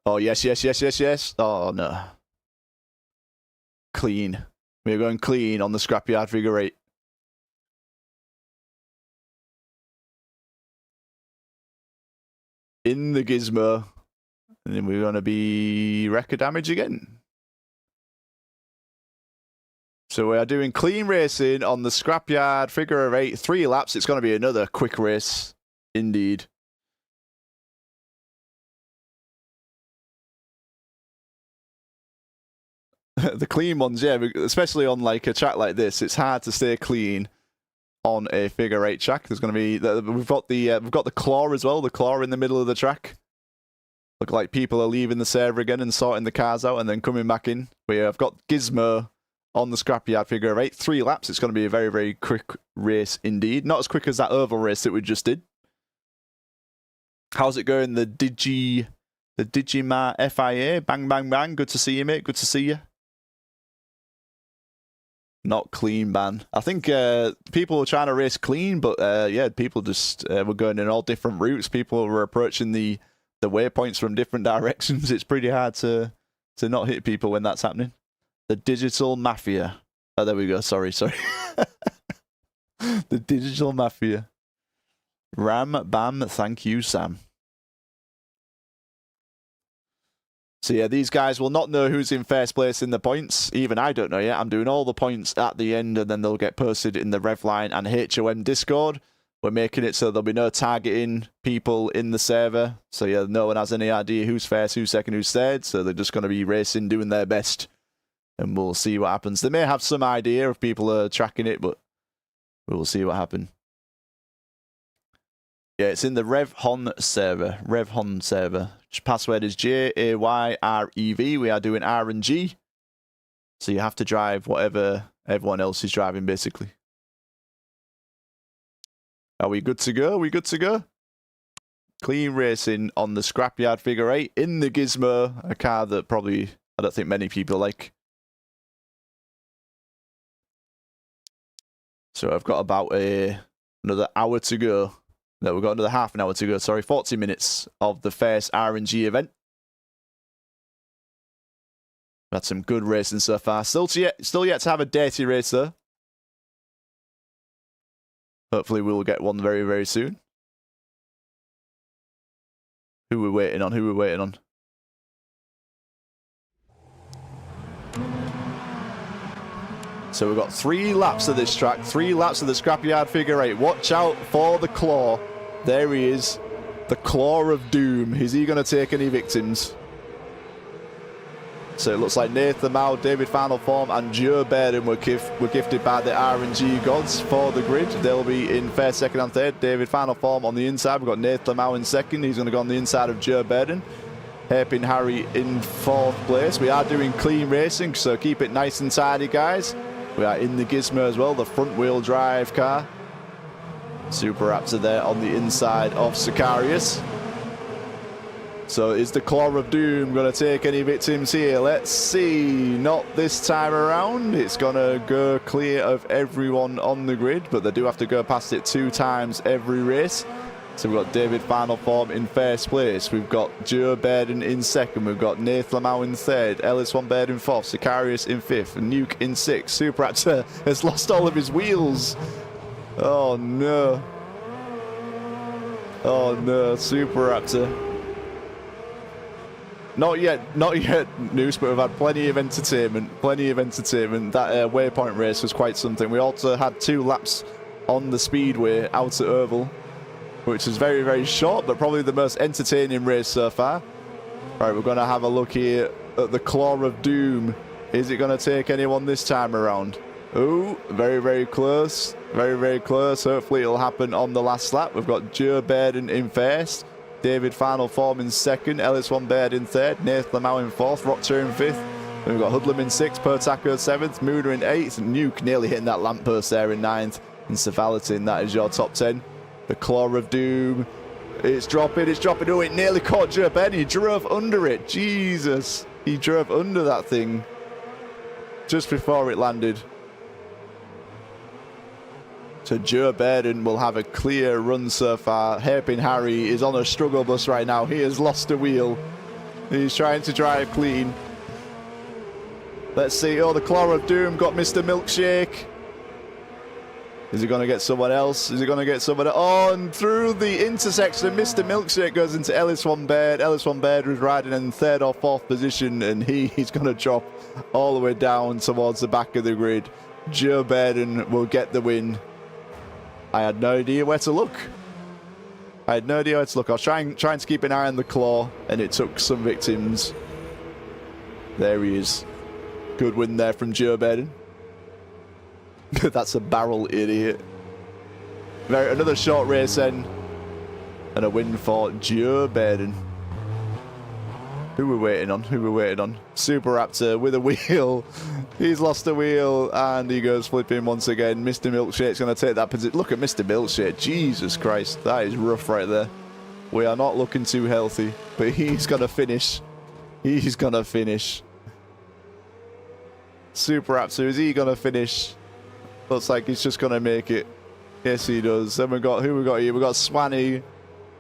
Oh, yes, yes, yes, yes, yes. Oh, no. Clean. We're going clean on the Scrapyard Figure 8. In the gizmo. And then we're going to be record damage again. So we are doing clean racing on the Scrapyard Figure 8. 3 laps. It's going to be another quick race. Indeed. The clean ones, yeah, especially on like a track like this, it's hard to stay clean on a Figure 8 track. There's going to be we've got the claw as well, the claw in the middle of the track. Look like people are leaving the server again and sorting the cars out and then coming back in. But yeah, I've got Gizmo on the Scrapyard Figure 8. 3 laps. It's going to be a very, very quick race indeed. Not as quick as that oval race that we just did. How's it going? The Digimar FIA. Bang, bang, bang. Good to see you, mate. Good to see you. Not clean ban. I think people were trying to race clean, but yeah, people just were going in all different routes. People were approaching the waypoints from different directions. It's pretty hard to not hit people when that's happening. The Digital Mafia. Oh, there we go. Sorry. The Digital Mafia. Ram, bam, thank you, Sam. So yeah, these guys will not know who's in first place in the points. Even I don't know yet. I'm doing all the points at the end, and then they'll get posted in the Revline and HOM Discord. We're making it so there'll be no targeting people in the server. So yeah, no one has any idea who's first, who's second, who's third. So they're just going to be racing, doing their best. And we'll see what happens. They may have some idea if people are tracking it, but we'll see what happens. Yeah, it's in the RevXHom server. RevXHom server. Password is JAYREV. We are doing RNG. So you have to drive whatever everyone else is driving, basically. Are we good to go? Are we good to go? Clean racing on the Scrapyard Figure 8 in the Gizmo. A car that probably, I don't think many people like. So I've got about another hour to go. No, we've got another half an hour to go. Sorry, 40 minutes of the first RNG event. We've had some good racing so far. Still yet to have a dirty race though. Hopefully we will get one very, very soon. Who we're waiting on? Who we're waiting on? So we've got 3 laps of this track. 3 laps of the Scrapyard Figure 8. Watch out for the claw. There he is. The claw of doom. Is he going to take any victims? So it looks like Nathan Mao, David Final Form, and Joe Bairden were gifted by the RNG gods for the grid. They'll be in first, second, and third. David Final Form on the inside. We've got Nathan Mao in second. He's going to go on the inside of Joe Bairden. Hairpin Harry in 4th place. We are doing clean racing, so keep it nice and tidy, guys. We are in the Gizmo as well, the front-wheel drive car. Super Raptor there on the inside of Sicarius. So is the Claw of Doom going to take any victims here? Let's see. Not this time around. It's going to go clear of everyone on the grid, but they do have to go past it 2 times every race. So we've got David Final Form in first place. We've got Joe Bairden in second. We've got Nathan Lamau in third. Ellis Van Bairden in fourth. Sicarius in fifth. And Nuke in sixth. Super Raptor has lost all of his wheels. Oh no. Oh no, Super Raptor. Not yet, Noose, but we've had plenty of entertainment. That waypoint race was quite something. We also had 2 laps on the speedway out at Oval, which is very, very short, but probably the most entertaining race so far. All right, we're going to have a look here at the Claw of Doom. Is it going to take anyone this time around? Oh, very, very close. Very, very close. Hopefully it'll happen on the last lap. We've got Joe Bairden in first. David Final Form in second. RevXHom Baird in third. Nathan Lamau in fourth. Rockter in fifth. Then we've got Hoodlum in sixth. Pertaco seventh. Mooner in eighth. Nuke nearly hitting that lamppost there in ninth. And Savalitin, that is your top 10. The Claw of Doom. It's dropping. It's dropping. Oh, it nearly caught Joe Bairden. He drove under it. Jesus. He drove under that thing just before it landed. So Joe Bairden will have a clear run so far. Hairpin Harry is on a struggle bus right now. He has lost a wheel. He's trying to drive clean. Let's see. Oh, the Claw of Doom got Mr. Milkshake. Is he going to get someone else? Is he going to get someone else? Oh, and through the intersection, Mr. Milkshake goes into RevXHom Baird. RevXHom Baird was riding in third or fourth position, and he's going to drop all the way down towards the back of the grid. Joe Bairden will get the win. I had no idea where to look. I had no idea where to look. I was trying to keep an eye on the Claw, and it took some victims. There he is. Good win there from Joe Bairden. That's a barrel idiot. Another short race then. And a win for Joe Bairden. Who we're waiting on? Who we're waiting on? Super Raptor with a wheel. He's lost a wheel and he goes flipping once again. Mr. Milkshake's going to take that position. Look at Mr. Milkshake. Jesus Christ. That is rough right there. We are not looking too healthy. But he's going to finish. He's going to finish. Super Raptor, is he going to finish? Looks like he's just going to make it. Yes, he does. Then we got, who we got here? We got Swanee.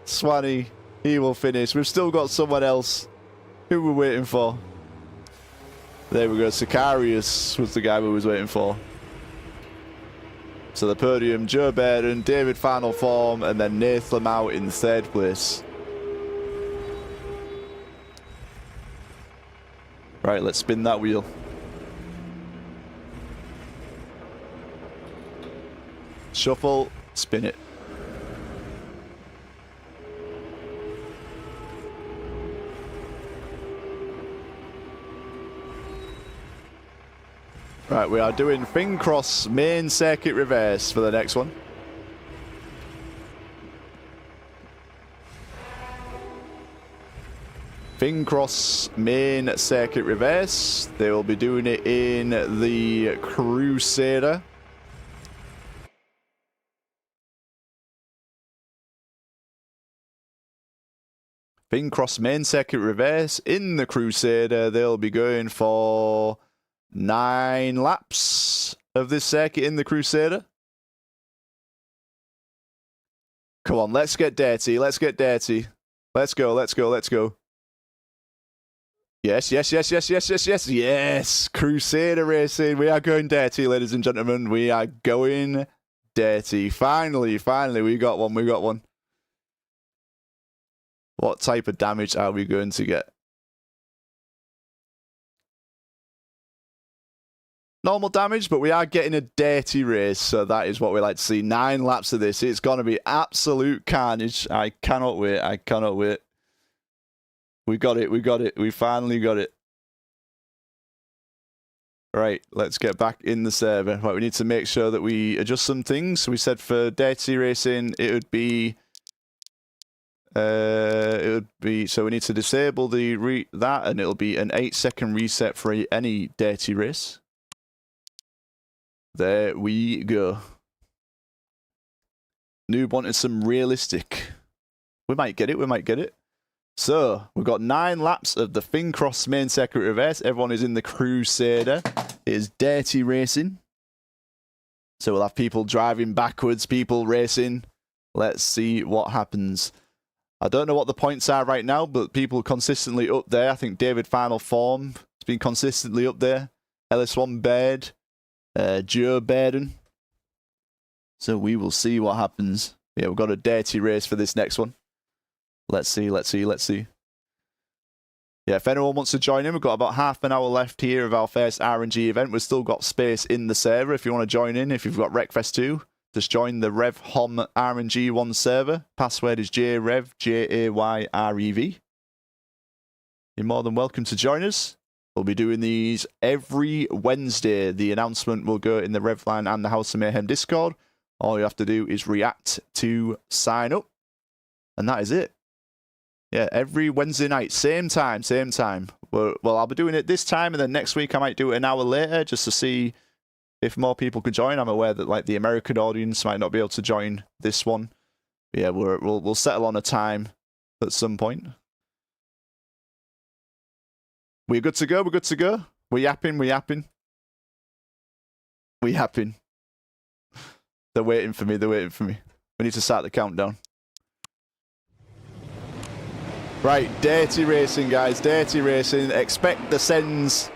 Swanee, he will finish. We've still got someone else. Who we're waiting for? There we go. Sicarius was the guy we was waiting for. So the podium, Joe Bairden, David Final Form, and then Nathan Lamau in third place. Right, let's spin that wheel. Shuffle, spin it. Right, we are doing Fincross main circuit reverse for the next one. Fincross main circuit reverse. They will be doing it in the Crusader. Fincross main circuit reverse in the Crusader. They'll be going for 9 laps of this circuit in the Crusader. Come on, let's get dirty. Let's get dirty. Let's go, let's go, let's go. Yes, yes, yes, yes, yes, yes, yes, yes. Crusader racing. We are going dirty, ladies and gentlemen. We are going dirty. Finally, finally, we got one. We got one. What type of damage are we going to get? Normal damage, but we are getting a dirty race, so that is what we like to see. 9 laps of this. It's going to be absolute carnage. I cannot wait. I cannot wait. We got it. We got it. We finally got it. Right, let's get back in the server. Right, we need to make sure that we adjust some things. So we said for dirty racing, it would be... so we need to disable the that, and it'll be an 8-second reset for any dirty race. There we go. Noob wanted some realistic. We might get it, we might get it. So, we've got 9 laps of the Fincross main circuit reverse. Everyone is in the Crusader. It is dirty racing. So we'll have people driving backwards, people racing. Let's see what happens. I don't know what the points are right now, but people consistently up there. I think David Final Form has been consistently up there. RevXHom Baird. Joe Bairden. So we will see what happens. Yeah, we've got a dirty race for this next one. Let's see, let's see, let's see. Yeah, if anyone wants to join in, we've got about half an hour left here of our first RNG event. We've still got space in the server if you want to join in. If you've got Wreckfest 2, just join the RevXHom RNG 1 server. Password is JREV, JAYREV. You're more than welcome to join us. We'll be doing these every Wednesday. The announcement will go in the Revline and the House of Mayhem Discord. All you have to do is react to sign up. And that is it. Yeah, every Wednesday night, same time, same time. Well, I'll be doing it this time, and then next week I might do it an hour later just to see if more people could join. I'm aware that like the American audience might not be able to join this one. But yeah, we'll settle on a time at some point. We're good to go. We're good to go. We're yapping. We're yapping. We're yapping. They're waiting for me. They're waiting for me. We need to start the countdown. Right, dirty racing, guys. Dirty racing. Expect the sends.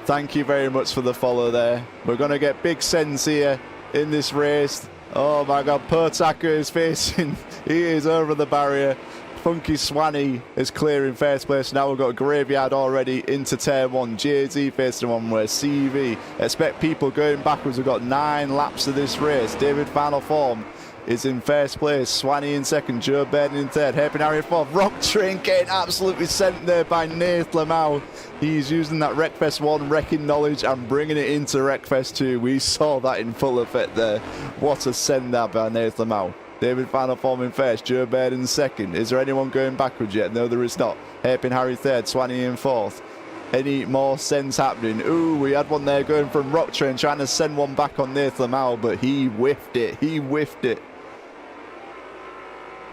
Thank you very much for the follow there. We're going to get big sends here in this race. Oh my God, Pertacker is facing. He is over the barrier. Funky Swanee is clear in first place. Now we've got a Graveyard already into turn 1. JZ facing one where CV. Expect people going backwards. We've got 9 laps of this race. David Final Form is in first place. Swanee in second. Joe Baden in third. Hairpin Harry in fourth. Rock Train getting absolutely sent there by Nath Lamau. He's using that Wreckfest 1 wrecking knowledge and bringing it into Wreckfest 2. We saw that in full effect there. What a send that by Nath Lamau. David Final Form in first, Joe Baird in second. Is there anyone going backwards yet? No, there is not. Hairpin Harry third, Swanee in fourth. Any more sends happening? Ooh, we had one there going from Rock Train, trying to send one back on Nathan Lamau, but he whiffed it. He whiffed it.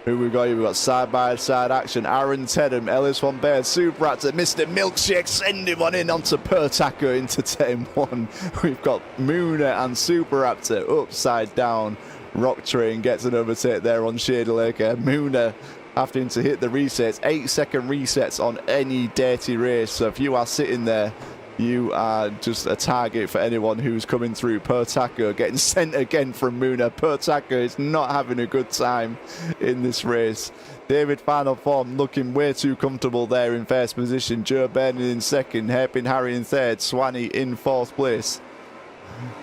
Who we got here? We got side-by-side action. Aaron Tedham, Ellis Von Baird, Super Raptor, Mr. Milkshake, sending one in onto Pertacker into turn 1. We've got Mooner and Super Raptor upside down. Rock Train gets an overtake there on Shader Laker. Mooner having to hit the resets. 8-second resets on any dirty race. So if you are sitting there, you are just a target for anyone who's coming through. Pertacker getting sent again from Mooner. Pertacker is not having a good time in this race. David Final Form looking way too comfortable there in first position. Joe Bennett in second. Hairpin Harry in third. Swanee in fourth place.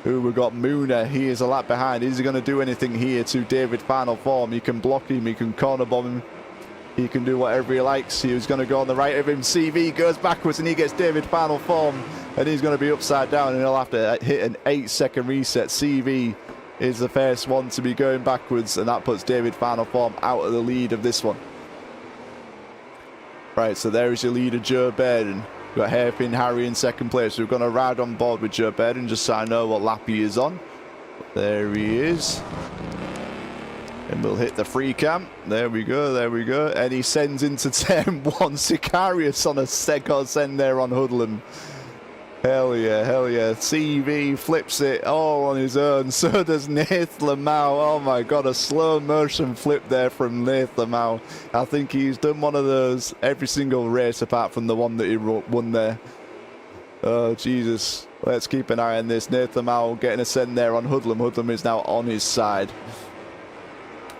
Who we got? Mooner. He is a lap behind. Is he going to do anything here to David Final Form? He can block him. He can corner bomb him. He can do whatever he likes. He was going to go on the right of him. CV goes backwards and he gets David Final Form. And he's going to be upside down and he'll have to hit an 8-second reset. CV is the first one to be going backwards. And that puts David Final Form out of the lead of this one. Right, so there is your leader, Joe Bairden. We've got Hairpin Harry in second place. We're going to ride on board with Joe Bairden just so I know what lap he is on. There he is. And we'll hit the free cam. There we go, there we go. And he sends into turn 1. Sicarius on a second send there on Hoodlum. Hell yeah, hell yeah. CV flips it all on his own. So does Nath Lamau. Oh my God, a slow motion flip there from Nath Lamau. I think he's done one of those every single race apart from the one that he won there. Oh, Jesus. Let's keep an eye on this. Nath Lamau getting a send there on Hoodlum. Hoodlum is now on his side.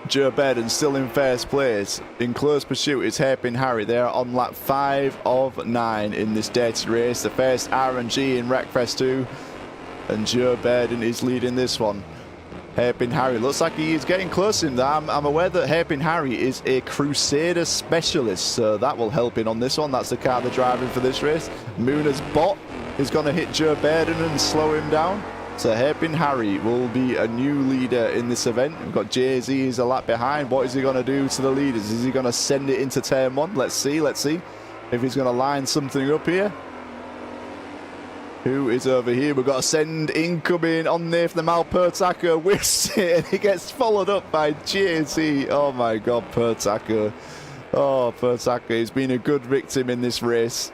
Joe Bairden still in first place. In close pursuit is Hairpin Harry. They are on lap 5 of 9 in this dirty race. The first RNG in Wreckfest 2. And Joe Bairden is leading this one. Hairpin Harry looks like he is getting close in there. I'm aware that Hairpin Harry is a Crusader specialist, so that will help in on this one. That's the car they're driving for this race. Mooner's bot is going to hit Joe Bairden and slow him down. So Hairpin Harry will be a new leader in this event. We've got Jay-Z is a lap behind. What is he going to do to the leaders? Is he going to send it into turn 1? Let's see, let's see. If he's going to line something up here. Who is over here? We've got a send incoming on Nathan Lamau. Pertacker whiffs it and he gets followed up by Jay-Z. Oh my God, Pertacker. Oh, Pertacker, he's been a good victim in this race.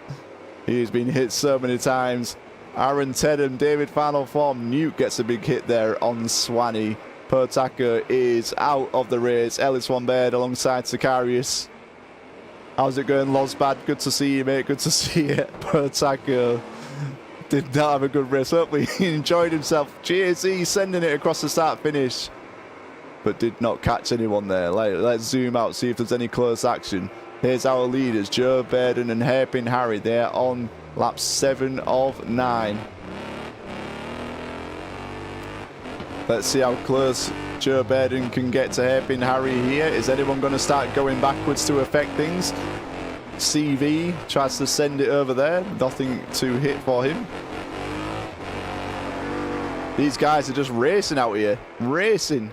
He's been hit so many times. Aaron Tedham, David Final Form, Newt gets a big hit there on Swanee. Pertacker is out of the race. Ellis Von Baird alongside Sicarius. How's it going, Lozbad? Good to see you, mate. Good to see you. Pertacker did not have a good race. Hopefully he enjoyed himself. GSE sending it across the start finish, but did not catch anyone there. Let's zoom out, see if there's any close action. Here's our leaders, Joe Bairden and Hairpin Harry. They're on lap 7 of 9. Let's see how close Joe Bairden can get to Hairpin Harry here. Is anyone going to start going backwards to affect things? CV tries to send it over there. Nothing to hit for him. These guys are just racing out here. Racing.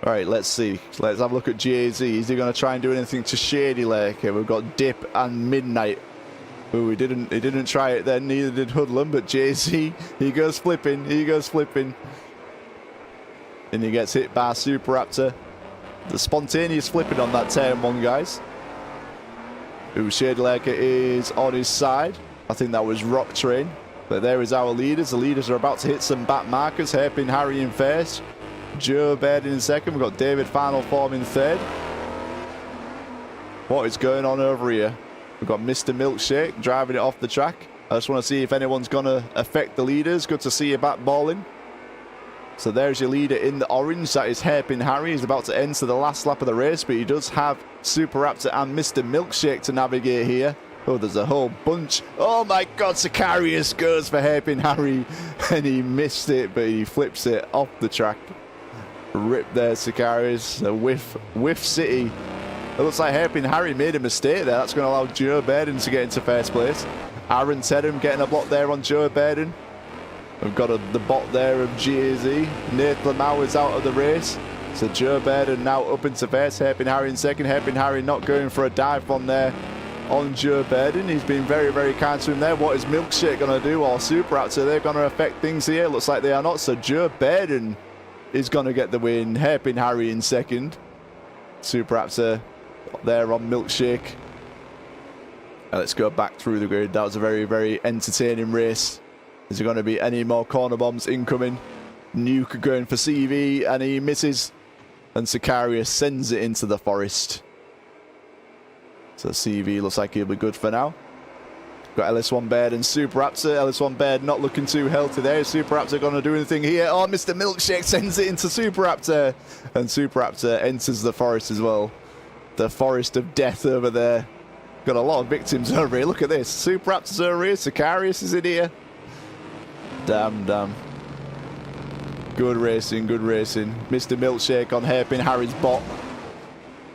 All right, let's see. Let's have a look at GAZ. Is he going to try and do anything to Shady Lake? Okay, we've got Dip and Midnight. Oh, he didn't try it then. Neither did Hoodlum, but JZ, he goes flipping. He goes flipping. And he gets hit by Super Raptor. The spontaneous flipping on that turn one, guys. Ooh, Shady Lake is on his side. I think that was Rock Train. But there is our leaders. The leaders are about to hit some back markers. Hairpin Harry in first. Joe Baird in second. We've got David Final Form in third. What is going on over here? We've got Mr. Milkshake driving it off the track. I just want to see if anyone's going to affect the leaders. Good to see you back balling. So there's your leader in the orange. That is Hairpin Harry. He's about to enter the last lap of the race, but he does have Super Raptor and Mr. Milkshake to navigate here. Oh, there's a whole bunch. Oh my God, Sicarius goes for Hairpin Harry, and he missed it, but he flips it off the track. Rip there, Sicarius. A whiff city. It looks like Hairpin Harry made a mistake there. That's going to allow Joe Bairden to get into first place. Aaron Tedham getting a block there on Joe Bairden. We've got the bot there of GAZ. Nate Lamau is out of the race. So Joe Bairden now up into first. Hairpin Harry in second. Hairpin Harry not going for a dive bomb there on Joe Bairden. He's been very, very kind to him there. What is Milkshake going to do? Or Super Raptor, they're going to affect things here. Looks like they are not. So Joe Bairden is going to get the win. Hairpin Harry in second. Super Raptor there on Milkshake. Let's go back through the grid. That was a very, very entertaining race. Is there going to be any more corner bombs incoming? Nuke going for CV and he misses. And Sicarius sends it into the forest. So CV looks like he'll be good for now. Got LS1 Baird and Super Raptor. LS1 Baird not looking too healthy there. Is Super Raptor going to do anything here? Oh, Mr. Milkshake sends it into Super Raptor. And Super Raptor enters the forest as well. The forest of death over there. Got a lot of victims over here. Look at this. Super Raptor's over here. Sicarius is in here. Damn, damn. Good racing, good racing. Mr. Milkshake on Hairpin Harry's bot.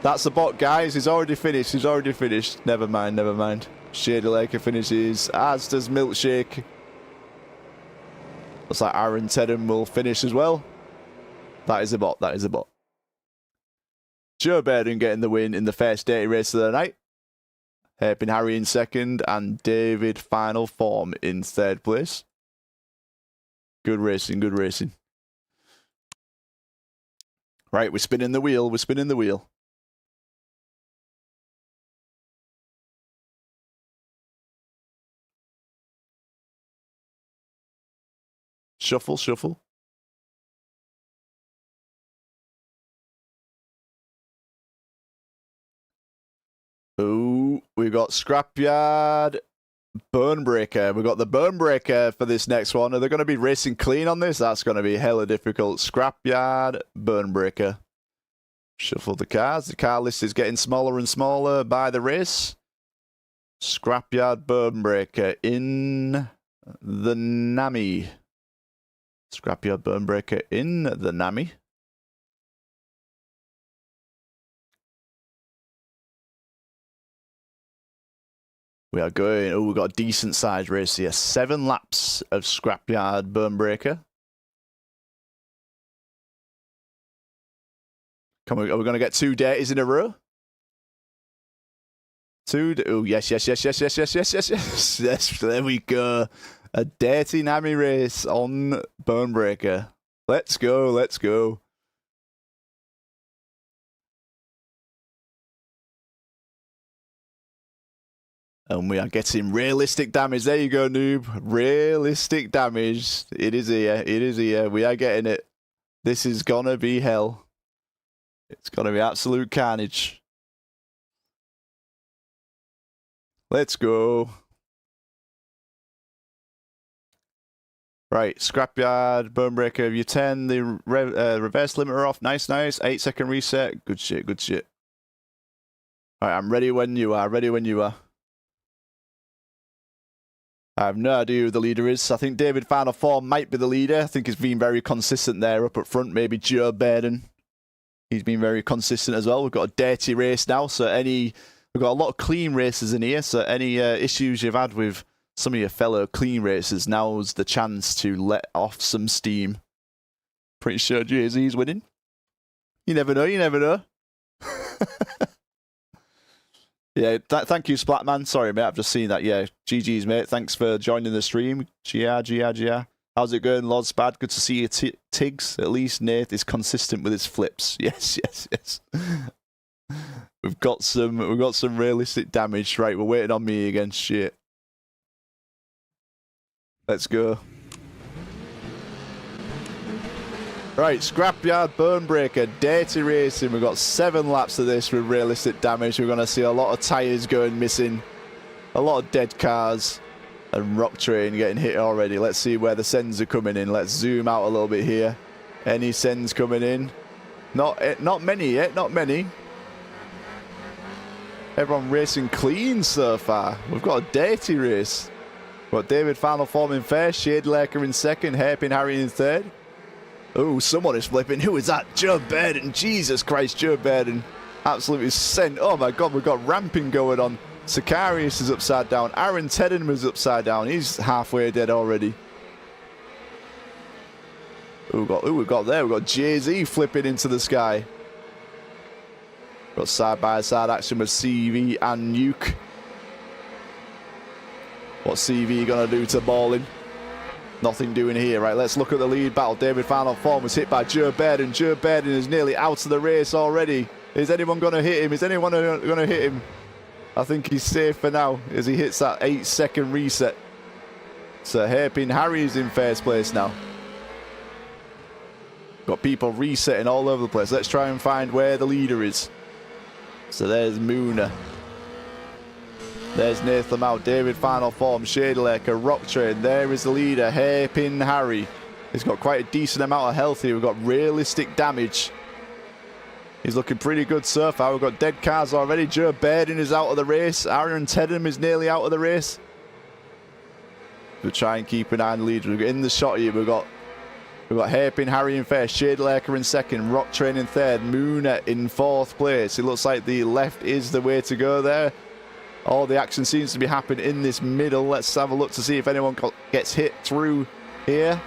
That's the bot, guys. He's already finished. He's already finished. Never mind, never mind. Shady Laker finishes, as does Milkshake. Looks like Aaron Tedham will finish as well. That is a bot. That is a bot. Joe Bairden getting the win in the first dirty race of the night. Hairpin Harry in second and David Final Form in third place. Good racing, good racing. Right, we're spinning the wheel. We're spinning the wheel. Shuffle, shuffle. Oh, we got Scrapyard, Burnbreaker. We got the Burnbreaker for this next one. Are they going to be racing clean on this? That's going to be hella difficult. Scrapyard, Burnbreaker. Shuffle the cars. The car list is getting smaller and smaller by the race. Scrapyard, Burnbreaker in the NAMI. Scrapyard, Burnbreaker in the NAMI. We are going. Oh, we've got a decent sized race here. 7 laps of Scrapyard Burnbreaker. Are we going to get 2 dirties in a row? 2. Oh, yes, yes, yes, yes, yes, yes, yes, yes, yes. Yes, there we go. A dirty NAMI race on Burnbreaker. Let's go, let's go. And we are getting realistic damage. There you go, noob. Realistic damage. It is here. It is here. We are getting it. This is going to be hell. It's going to be absolute carnage. Let's go. Right, Scrapyard, Burnbreaker. You turn the reverse limiter off. Nice, nice. 8-second reset. Good shit, good shit. All right, I'm ready when you are. Ready when you are. I have no idea who the leader is. I think David Final Form might be the leader. I think he's been very consistent there up at front. Maybe Joe Bairden. He's been very consistent as well. We've got a dirty race now, so any We've got a lot of clean racers in here, so any issues you've had with some of your fellow clean racers, now's the chance to let off some steam. Pretty sure Jay-Z's winning. You never know, you never know. Yeah, thank you, Splatman. Sorry, mate, I've just seen that. Yeah, GG's, mate. Thanks for joining the stream. GR. How's it going, Lodspad? Good to see you, Tiggs. At least Nath is consistent with his flips. Yes. We've got some realistic damage. Right, we're waiting on me again. Shit. Let's go. Right, Scrapyard Bonebreaker, Dirty Racing. We've got 7 laps of this with realistic damage. We're going to see a lot of tyres going missing, a lot of dead cars, and Rock Train getting hit already. Let's see where the sends are coming in. Let's zoom out a little bit here. Any sends coming in? Not many yet, not many. Everyone racing clean so far. We've got a dirty race. We've got David Final Form in first, Shade Laker in second, Hairpin Harry in third. Oh, someone is flipping. Who is that? Joe Burden. Jesus Christ, Joe Burden. Absolutely sent. Oh my God, we've got ramping going on. Sicarius is upside down. Aaron Tedden is upside down. He's halfway dead already. Who we got there? We've got Jay-Z flipping into the sky. Got side-by-side action with CV and Nuke. What's CV going to do to Ballin? Nothing doing here. Right, let's look at the lead battle. David Final Form was hit by Joe Burden. Joe Burden is nearly out of the race already. Is anyone going to hit him? Is anyone going to hit him? I think he's safe for now as he hits that 8-second reset. So Hairpin Harry's in first place now. Got people resetting all over the place. Let's try and find where the leader is. So there's Moona. There's Nathan Lamau, David Final Form, Shadelaker, Rock Train. There is the leader, Hairpin Harry. He's got quite a decent amount of health here. We've got realistic damage. He's looking pretty good so far. We've got dead cars already. Joe Burden is out of the race. Aaron Tedham is nearly out of the race. We'll try and keep an eye on the lead. We've got in the shot here. We've got Hairpin Harry in first, Shadelaker in second, Rock Train in third, Moona in fourth place. It looks like the left is the way to go there. All the action seems to be happening in this middle. Let's have a look to see if anyone gets hit through here.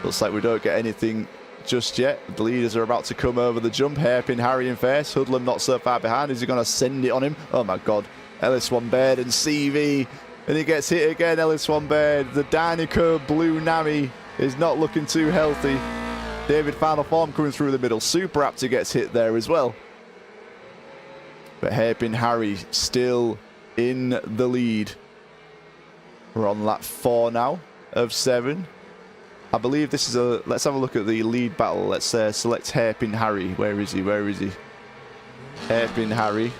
Looks like we don't get anything just yet. The leaders are about to come over the jump. Hairpin Harry in first. Hoodlum not so far behind. Is he going to send it on him? Oh my God. Ellis Wambird and CV. And he gets hit again. Ellis Wambird. The Dynaco Blue Nami is not looking too healthy. David Final Form coming through the middle. Super Raptor gets hit there as well. But Hairpin Harry still in the lead. We're on lap 4 now of 7. I believe this is a... Let's have a look at the lead battle. Let's select Hairpin Harry. Where is he? Where is he? Hairpin Harry.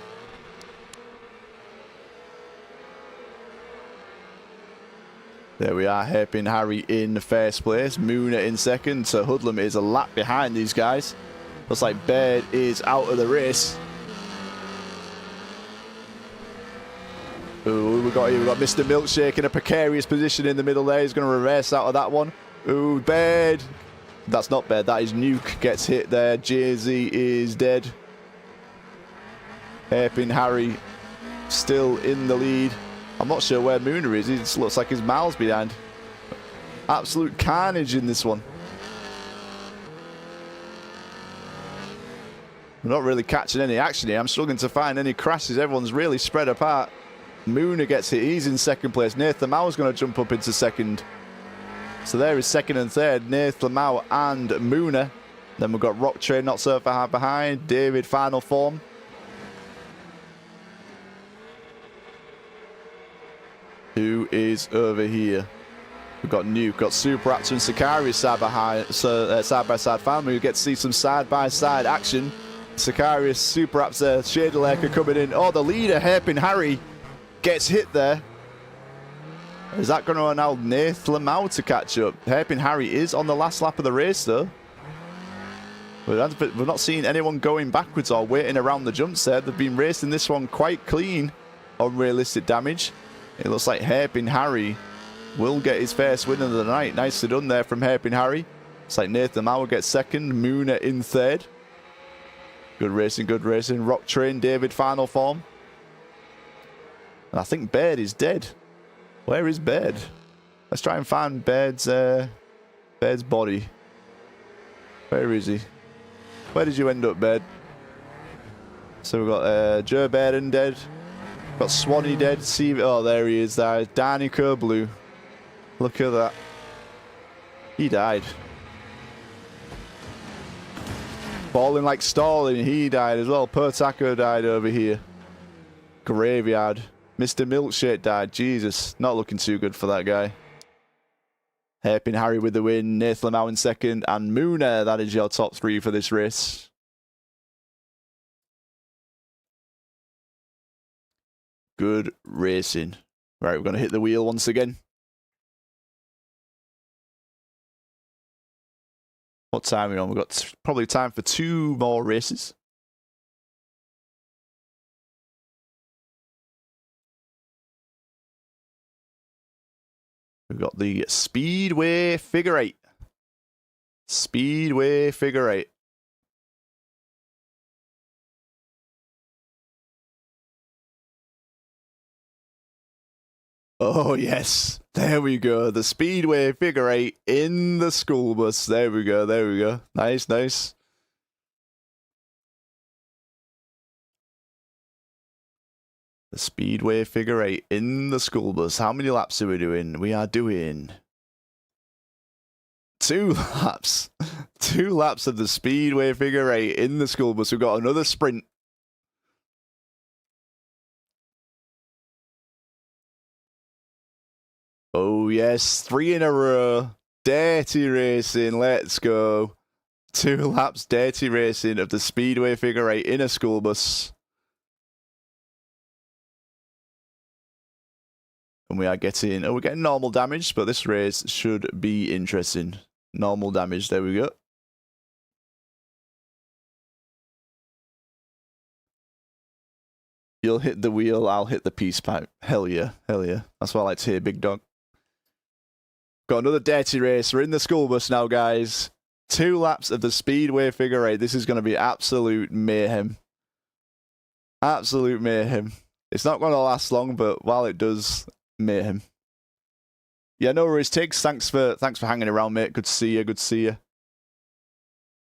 There we are. Hairpin Harry in first place. Moona in second. So Hoodlum is a lap behind these guys. Looks like Baird is out of the race. Ooh, we've got Mr. Milkshake in a precarious position in the middle there. He's going to reverse out of that one. Ooh, Baird. That's not Baird. That is Nuke. Gets hit there. Jay-Z is dead. Hairpin Harry still in the lead. I'm not sure where Moona is. He just looks like he's miles behind. Absolute carnage in this one. I'm not really catching any action here. I'm struggling to find any crashes. Everyone's really spread apart. Moona gets hit. He's in second place. Nathan Lamau's going to jump up into second. So there is second and third. Nathan Lamau and Moona. Then we've got Rock Train not so far behind. David Final Form. Who is over here? We've got Nuke, got Super Raptor and Sakari side by side family. We get to see some side by side action. Sakari, Super Raptor, Shadelaker coming in. Oh, the leader, Hairpin Harry, gets hit there. Is that going to allow Nathan Lamau to catch up? Hairpin Harry is on the last lap of the race, though. We're not seeing anyone going backwards or waiting around the jumps there. They've been racing this one quite clean on realistic damage. It looks like Hairpin Harry will get his first win of the night. Nicely done there from Hairpin Harry. It's like Nathan Lamau gets second. Moona in third. Good racing, good racing. Rock Train, David Final Form. And I think Baird is dead. Where is Baird? Let's try and find Baird's body. Where is he? Where did you end up, Baird? So we've got Joe Bairden dead. Got Swanee dead. Oh, there he is. There, Danica Blue. Look at that. He died. Balling like stalling. He died as well. Pertaco died over here. Graveyard. Mr. Milkshake died. Jesus. Not looking too good for that guy. Hairpin Harry with the win. Nathan Lamau in second. And Mooner. That is your top three for this race. Good racing. Right, we're going to hit the wheel once again. What time are we on? We've got probably time for 2 more races. We've got the Speedway Figure 8. Speedway Figure 8. Oh, yes. There we go. The Speedway Figure 8 in the school bus. There we go. There we go. Nice, nice. The Speedway Figure 8 in the school bus. How many laps are we doing? We are doing 2 laps. 2 laps of the Speedway Figure 8 in the school bus. We've got another sprint. Oh, yes. 3 in a row. Dirty racing. Let's go. 2 laps dirty racing of the Speedway Figure 8 in a school bus. And we are getting... Oh, we're getting normal damage, but this race should be interesting. Normal damage. There we go. You'll hit the wheel. I'll hit the peace pipe. Hell yeah. Hell yeah. That's what I like to hear, big dog. Got another dirty race. We're in the school bus now, guys. 2 laps of the Speedway Figure 8. This is going to be absolute mayhem. Absolute mayhem. It's not going to last long, but while it does, mayhem. Yeah, no worries, Tiggs. Thanks for hanging around, mate. Good to see you. Good to see you.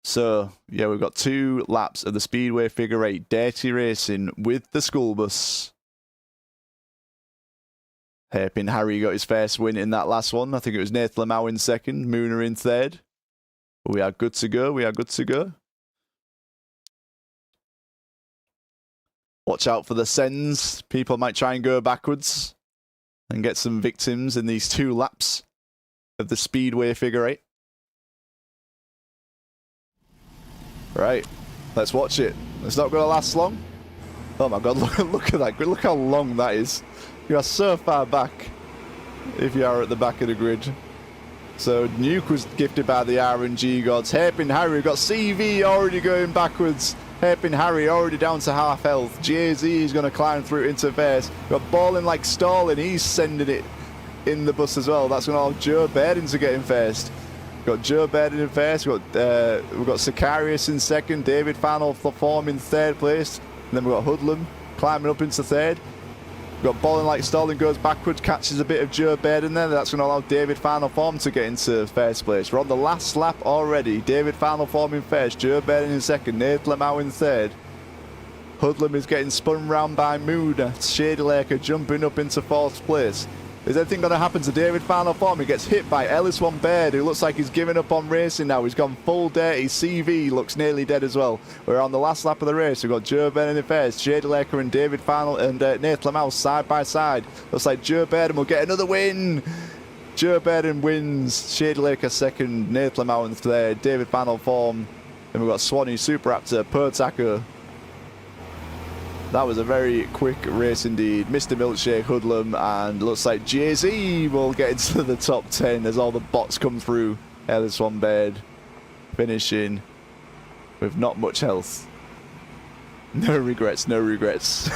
So, yeah, we've got 2 laps of the Speedway Figure 8 dirty racing with the school bus. Hairpin Harry got his first win in that last one. I think it was Nathan Lamau in second, Mooner in third. We are good to go. We are good to go. Watch out for the sends. People might try and go backwards and get some victims in these 2 laps of the Speedway Figure 8. Right, let's watch it. It's not going to last long. Oh my god, look at that. Look how long that is. You are so far back if you are at the back of the grid. So Nuke was gifted by the RNG gods. Hairpin Harry got CV already going backwards. Hairpin Harry already down to half health. Jay-Z is going to climb through into first. Got Balling like stalling. He's sending it in the bus as well. That's going to allow Joe Bairden to get in first. Got Joe Bairden in first. We've got Sicarius in second. David Final form in third place. And then we've got Hoodlum climbing up into third. We've got Balling like stalling, goes backwards, catches a bit of Joe Bairden there. That's going to allow David Final Form to get into first place. We're on the last lap already. David Final Form in first, Joe Bairden in second, Nathan Lamau in third. Hoodlum is getting spun round by Mood. Shady Laker jumping up into fourth place. Is anything going to happen to David Final Form? He gets hit by Ellis1 Baird, who looks like he's giving up on racing now. He's gone full dirty. CV looks nearly dead as well. We're on the last lap of the race. We've got Joe Bairden in first, Shady Laker and David Final and Nathan Lamau side by side. Looks like Joe Bairden will get another win. Joe Bairden wins. Shady Laker second, Nathan Lamau in third, David Final Form. And we've got Swanee, Super Raptor, Pertaco. That was a very quick race indeed. Mr. Milkshake, Hoodlum, and looks like Jay-Z will get into the top 10 as all the bots come through. Ellis1 Baird finishing with not much health. No regrets, no regrets.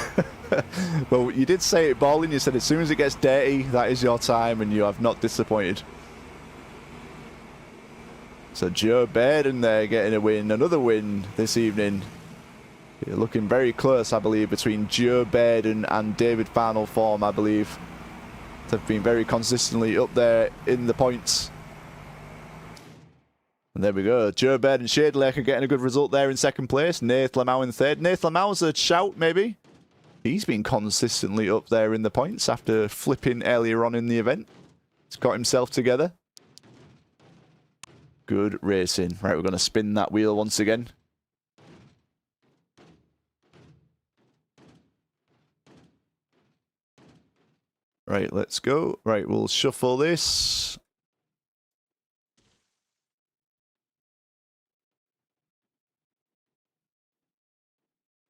Well, you did say it, Balling. You said as soon as it gets dirty, that is your time, and you have not disappointed. So Joe Baird in there getting a win, another win this evening. Yeah, looking very close, I believe, between Joe Baden and David Final Form, I believe. They've been very consistently up there in the points. And there we go. Joe Baden and Shade Lake are getting a good result there in second place. Nath Lamau in third. Nath Lamau's a shout, maybe. He's been consistently up there in the points after flipping earlier on in the event. He's got himself together. Good racing. Right, we're going to spin that wheel once again. Right, let's go. Right, we'll shuffle this.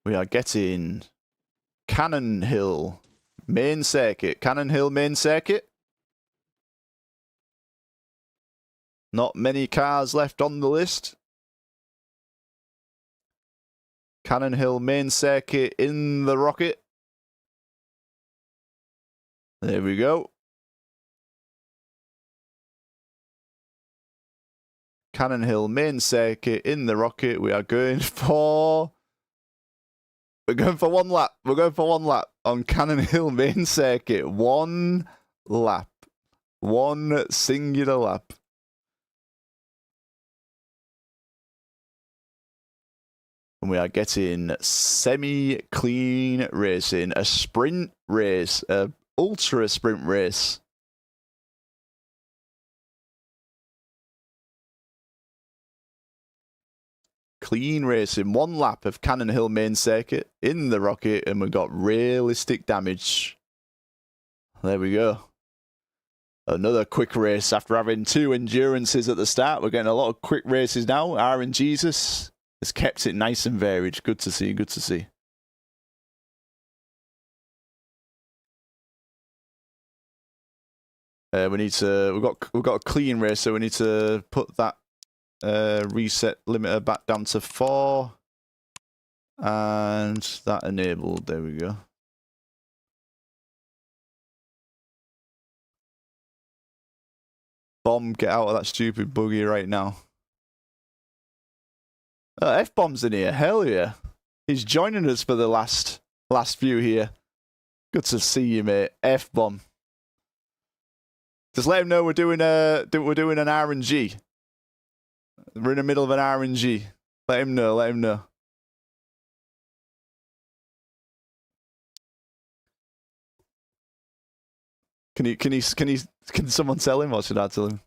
We are getting Cannon Hill main circuit. Cannon Hill main circuit. Not many cars left on the list. Cannon Hill main circuit in the rocket. There we go. Cannon Hill main circuit in the rocket. We are going for... We're going for one lap. We're going for one lap on Cannon Hill main circuit. One lap. One singular lap. And we are getting semi-clean racing. A sprint race. A ultra sprint race. Clean racing. One lap of Cannon Hill main circuit in the rocket, and we've got realistic damage. There we go. Another quick race after having two endurances at the start. We're getting a lot of quick races now. RNG has kept it nice and varied. Good to see, good to see. We've got a clean race, so we need to put that reset limiter back down to 4. And that enabled, there we go. Bomb, get out of that stupid buggy right now. F-Bomb's in here, hell yeah. He's joining us for the last few here. Good to see you, mate. F-Bomb. Just let him know we're doing an RNG. We're in the middle of an RNG. Let him know, let him know. Can someone tell him, or should I tell him?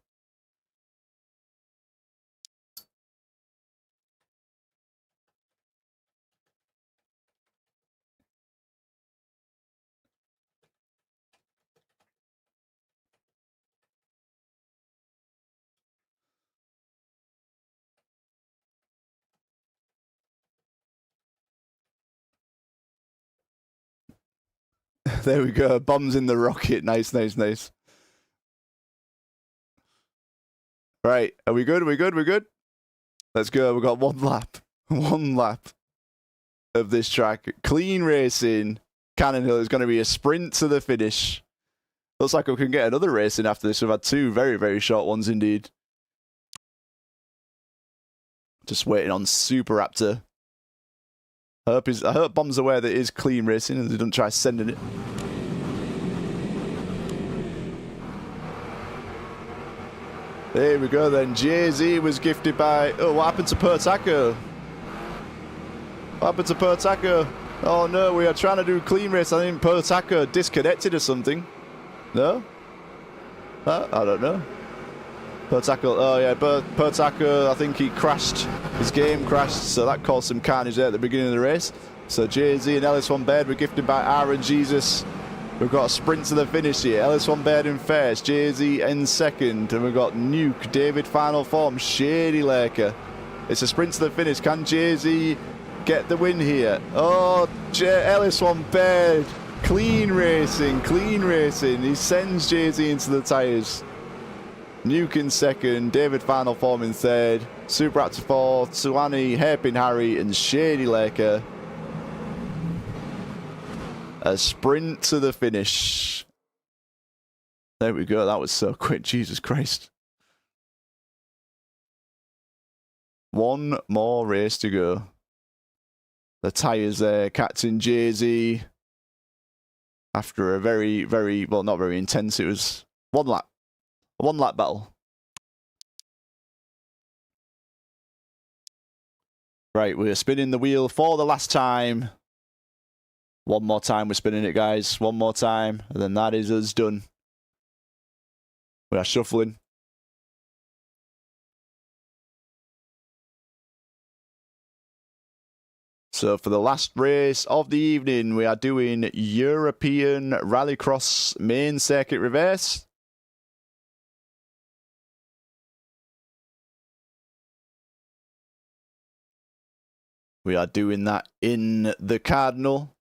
There we go. Bombs in the rocket. Nice, nice, nice. Right. Are we good? Are we good? We're good? Let's go. We've got one lap. One lap of this track. Clean racing. Cannon Hill is going to be a sprint to the finish. Looks like we can get another racing after this. We've had two very, very short ones indeed. Just waiting on Super Raptor. I hope Bomb's aware that it is clean racing and they don't try sending it. There we go then. Jay-Z was gifted by... Oh, what happened to Pertaco? What happened to Pertaco? Oh no, we are trying to do clean race. I think Pertaco disconnected or something. No? I don't know. Pertaco, oh yeah, Pertaco, I think he crashed. His game crashed, so that caused some carnage there at the beginning of the race. So Jay-Z and Ellis Van Baird were gifted by RNG. We've got a sprint to the finish here. Ellis Van Baird in first, Jay-Z in second, and we've got Nuke, David Final Form, Shady Laker. It's a sprint to the finish. Can Jay-Z get the win here? Oh, Ellis Van Baird, clean racing, clean racing. He sends Jay-Z into the tyres. Nuke in second, David Final Form in third, Super Raptor 4, Suwani, Hairpin Harry, and Shady Laker. A sprint to the finish. There we go, that was so quick, Jesus Christ. One more race to go. the tyres there. Captain Jay-Z. After a very, very, well, not very intense. It was one lap. A one-lap battle. Right, we're spinning the wheel for the last time. One more time we're spinning it, guys. One more time. And then that is us done. We are shuffling. So for the last race of the evening, we are doing European Rallycross main circuit reverse. We are doing that in the Cardinal.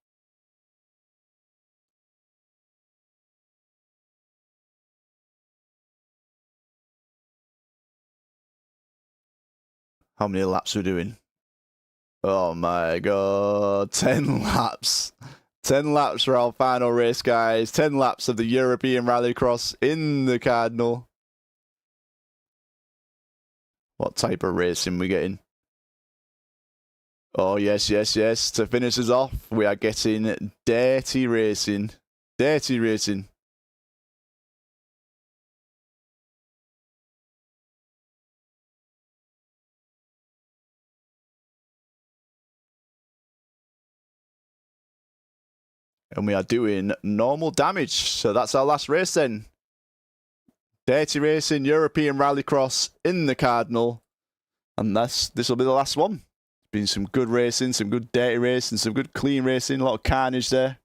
How many laps are we doing? Oh my god, 10 laps. 10 laps for our final race, guys. 10 laps of the European Rallycross in the Cardinal. What type of racing we getting? Oh, yes, yes, yes. To finish us off, we are getting dirty racing. Dirty racing. And we are doing normal damage. So that's our last race then. Dirty racing, European Rallycross in the Cardinal. And this will be the last one. Been some good racing, some good dirty racing, some good clean racing. A lot of carnage there.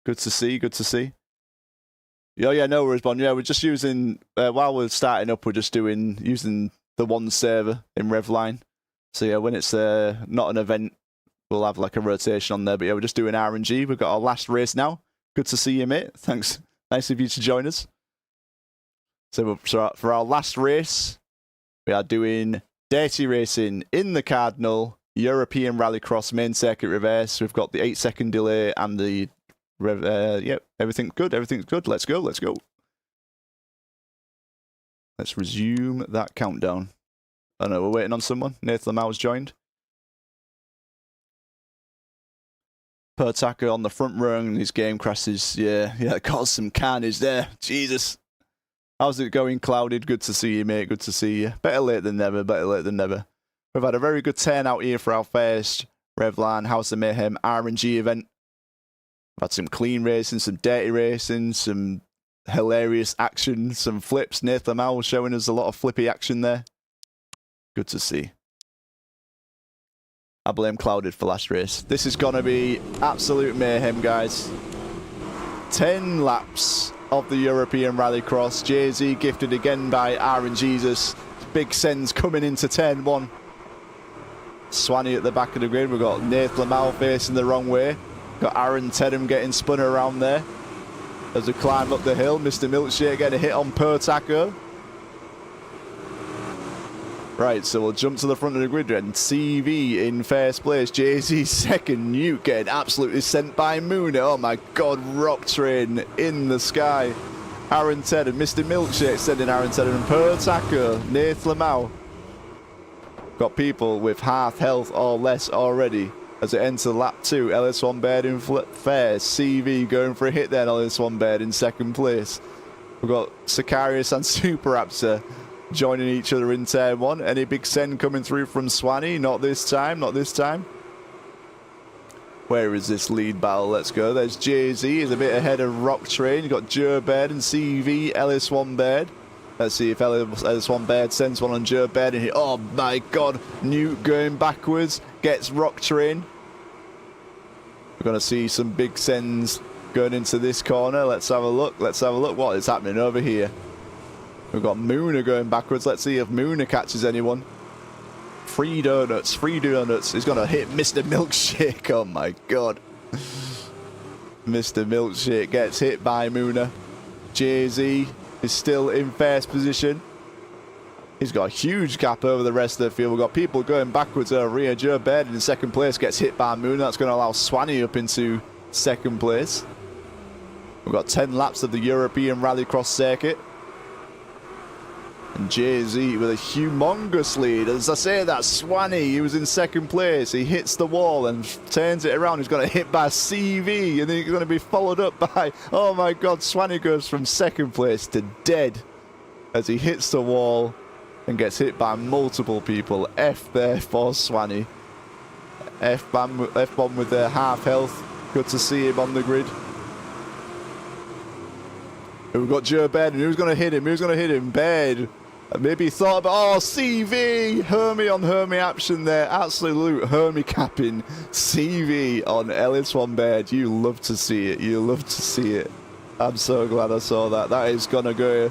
Good to see, good to see. Oh yeah, no worries, Bon. Yeah, we're just using, while we're starting up, we're just using the one server in Revline. So yeah, when it's not an event, we'll have like a rotation on there. But yeah, we're just doing RNG. We've got our last race now. Good to see you, mate. Thanks. Nice of you to join us. So for our last race, we are doing dirty racing in the Cardinal, European Rallycross main circuit reverse. We've got the 8-second delay and the yep, everything's good. Everything's good. Let's go. Let's go. Let's resume that countdown. Oh no, we're waiting on someone. Nathan Lamau's joined. Pertaka on the front rung. His game crashes. Yeah, caused some carnage there. Jesus. How's it going, Clouded? Good to see you, mate. Good to see you. Better late than never. Better late than never. We've had a very good turnout here for our first Revlan House of Mayhem RNG event. We've had some clean racing, some dirty racing, some hilarious action, some flips. Nathan Lamau was showing us a lot of flippy action there. Good to see. I blame Clouded for last race. This is going to be absolute mayhem, guys. 10 laps of the European Rallycross. Jay-Z gifted again by RNGesus. Big Sens coming into turn 1. Swanee at the back of the grid. We've got Nathan Lamau facing the wrong way. Got Aaron Tedham getting spun around there. As we climb up the hill, Mr. Milkshake getting a hit on Pertaka. Right, so we'll jump to the front of the grid and CV in first place. Jay-Z second. Newt getting absolutely sent by Moon. Oh my god, rock train in the sky. Aaron Tedham, Mr. Milkshake sending Aaron Tedham and Pertaka. Nathan Lamau. Got people with half health or less already. As it enters lap 2, LS1 Baird in first. CV going for a hit there, LS1 Baird in second place. We've got Sicarius and Super Raptor joining each other in turn 1. Any Big Sen coming through from Swanee? Not this time, not this time. Where is this lead battle? Let's go. There's Jay-Z, is a bit ahead of Rock Train. You've got Joe Baird and CV, LS1 Baird. Let's see if LS1 Baird sends one on Joe Baird. And oh my god, Newt going backwards, gets Rock Train. We're going to see some Big Sens going into this corner. Let's have a look. Let's have a look. What is happening over here? We've got Mooner going backwards. Let's see if Mooner catches anyone. Free donuts. Free donuts. He's going to hit Mr. Milkshake. Oh my god. Mr. Milkshake gets hit by Mooner. Jay-Z is still in first position. He's got a huge gap over the rest of the field. We've got people going backwards over here. Joe Baird in second place gets hit by Mooner. That's going to allow Swanee up into second place. We've got 10 laps of the European Rallycross circuit. And Jay-Z with a humongous lead. As I say that, Swanee, he was in second place. He hits the wall and turns it around. He's going to hit by CV, and then he's going to be followed up by, oh my God, Swanee goes from second place to dead as he hits the wall and gets hit by multiple people. F there for Swanee. F-bomb with their half health. Good to see him on the grid. We've got Joe Baird, and who's going to hit him? Who's going to hit him? Baird. Maybe he thought about, oh, CV, Hermie on Hermie action there. Absolute Hermie capping CV on RevXHom Baird. You love to see it. You love to see it. I'm so glad I saw that. That is going to go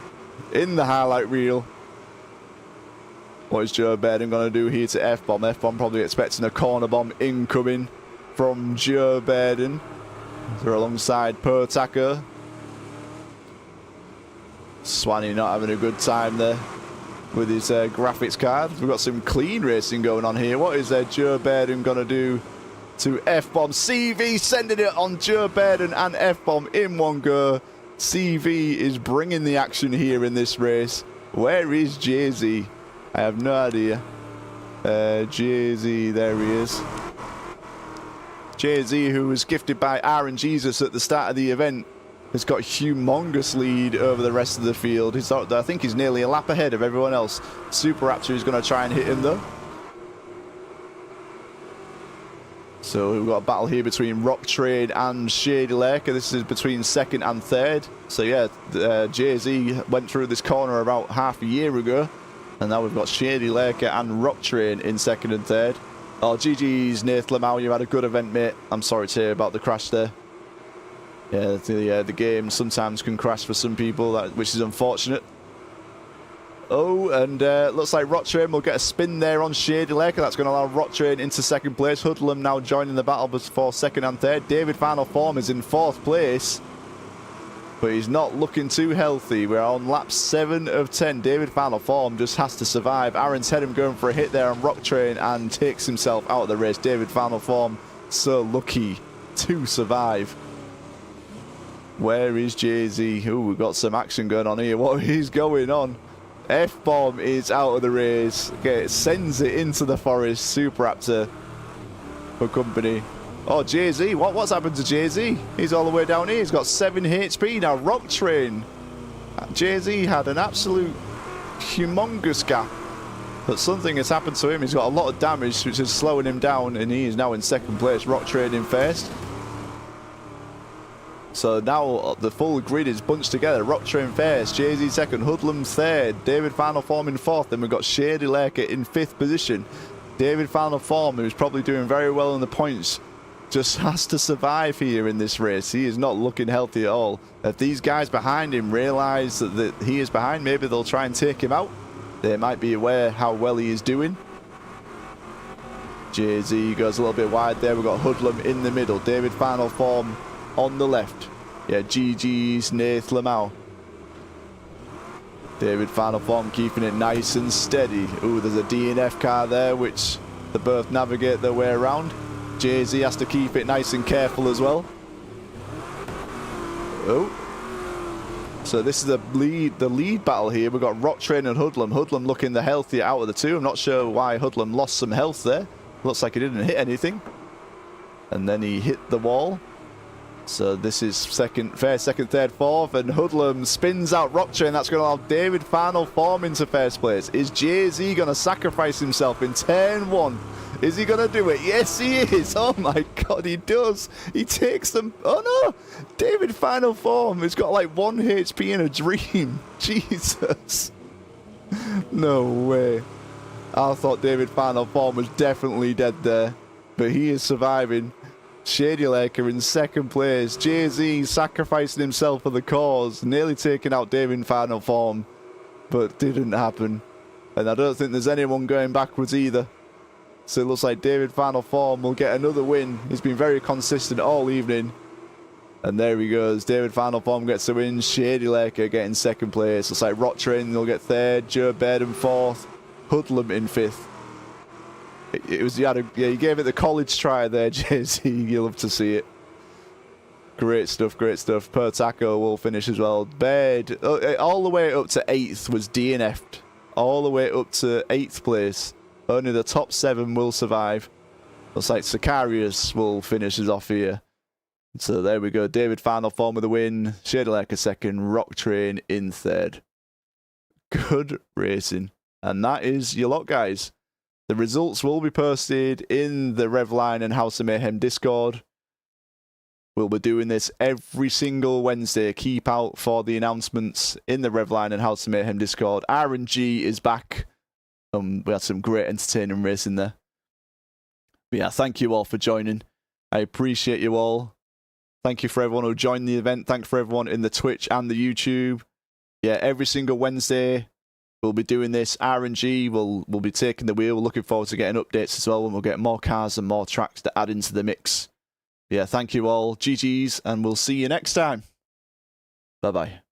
in the highlight reel. What is Joe Baird going to do here to F-bomb? F-bomb probably expecting a corner bomb incoming from Joe Baird. They're alongside Pertacker. Swanee not having a good time there with his graphics card. We've got some clean racing going on here. What is Joe Baird going to do to F-bomb? CV sending it on Joe Baird and F-bomb in one go. CV is bringing the action here in this race. Where is Jay-Z? I have no idea. Jay-Z, there he is. Jay-Z, who was gifted by RNGesus at the start of the event, has got a humongous lead over the rest of the field. I think he's nearly a lap ahead of everyone else. Super Raptor is going to try and hit him though. So we've got a battle here between Rock Train and Shady Lake. This is between second and third. So yeah, Jay-Z went through this corner about half a year ago. And now we've got Shady Lake and Rock Train in second and third. Oh, GG's Nath Lamau, you had a good event, mate. I'm sorry to hear about the crash there. Yeah, the game sometimes can crash for some people, which is unfortunate. Oh, and looks like Rock Train will get a spin there on Shady Lake. That's going to allow Rock Train into second place. Hoodlum now joining the battle for second and third. David Final Form is in fourth place, but he's not looking too healthy. We're on lap 7 of 10. David Final Form just has to survive. Aaron's Headham going for a hit there on Rock Train and takes himself out of the race. David Final Form so lucky to survive. Where is Jay-Z? Oh, we've got some action going on here. What is going on? F-bomb is out of the race. Okay, it sends it into the forest. Super Raptor for company. Oh, Jay-Z. What's happened to Jay-Z? He's all the way down here. He's got 7 HP now. Rock Train. Jay-Z had an absolute humongous gap, but something has happened to him. He's got a lot of damage, which is slowing him down, and he is now in second place. Rock Train in first. So now the full grid is bunched together. Rock Train first, Jay-Z second, Hoodlum third, David Final Form in fourth. Then we've got Shady Lake in 5th position. David Final Form, who's probably doing very well in the points, just has to survive here in this race. He is not looking healthy at all. If these guys behind him realise that he is behind, maybe they'll try and take him out. They might be aware how well he is doing. Jay-Z goes a little bit wide there. We've got Hoodlum in the middle. David Final Form on the left. Yeah, GG's Nath Lamau. David Final Form keeping it nice and steady. Ooh, there's a DNF car there, which they both navigate their way around. Jay-Z has to keep it nice and careful as well. Oh. So this is the lead battle here. We've got Rock Train and Hoodlum. Hoodlum looking the healthier out of the two. I'm not sure why Hoodlum lost some health there. Looks like he didn't hit anything. And then he hit the wall. So this is second, third, fourth, and Hoodlum spins out Rock Train. That's going to allow David Final Form into first place. Is Jay-Z going to sacrifice himself in turn 1? Is he going to do it? Yes, he is. Oh my God, he does. He takes them. Oh no, David Final Form has got like 1 HP in a dream. Jesus. No way. I thought David Final Form was definitely dead there, but he is surviving. Shady Lake in second place. Jay-Z sacrificing himself for the cause, nearly taking out David Final Form, but didn't happen. And I don't think there's anyone going backwards either. So it looks like David Final Form will get another win. He's been very consistent all evening. And there he goes. David Final Form gets the win. Shady Lake getting second place. Looks like Rock Train will get third. Joe Baird in fourth. Hoodlum in fifth. He gave it the college try there, Jay-Z. You'll love to see it. Great stuff, great stuff. Pertaco will finish as well. Baird, all the way up to 8th was DNF'd. all the way up to 8th place. Only the top 7 will survive. Looks like Sicarius will finish us off here. So there we go. David Final Form with a win. Shaderlake a 2nd. Rock Train in 3rd. Good racing. And that is your lot, guys. The results will be posted in the Revline and House of Mayhem Discord. We'll be doing this every single Wednesday. Keep out for the announcements in the Revline and House of Mayhem Discord. RNG is back. We had some great entertaining racing there. But yeah, thank you all for joining. I appreciate you all. Thank you for everyone who joined the event. Thanks for everyone in the Twitch and the YouTube. Yeah, every single Wednesday we'll be doing this. RNG we'll be taking the wheel. We're looking forward to getting updates as well, and we'll get more cars and more tracks to add into the mix. Yeah, thank you all. GG's, and we'll see you next time. Bye-bye.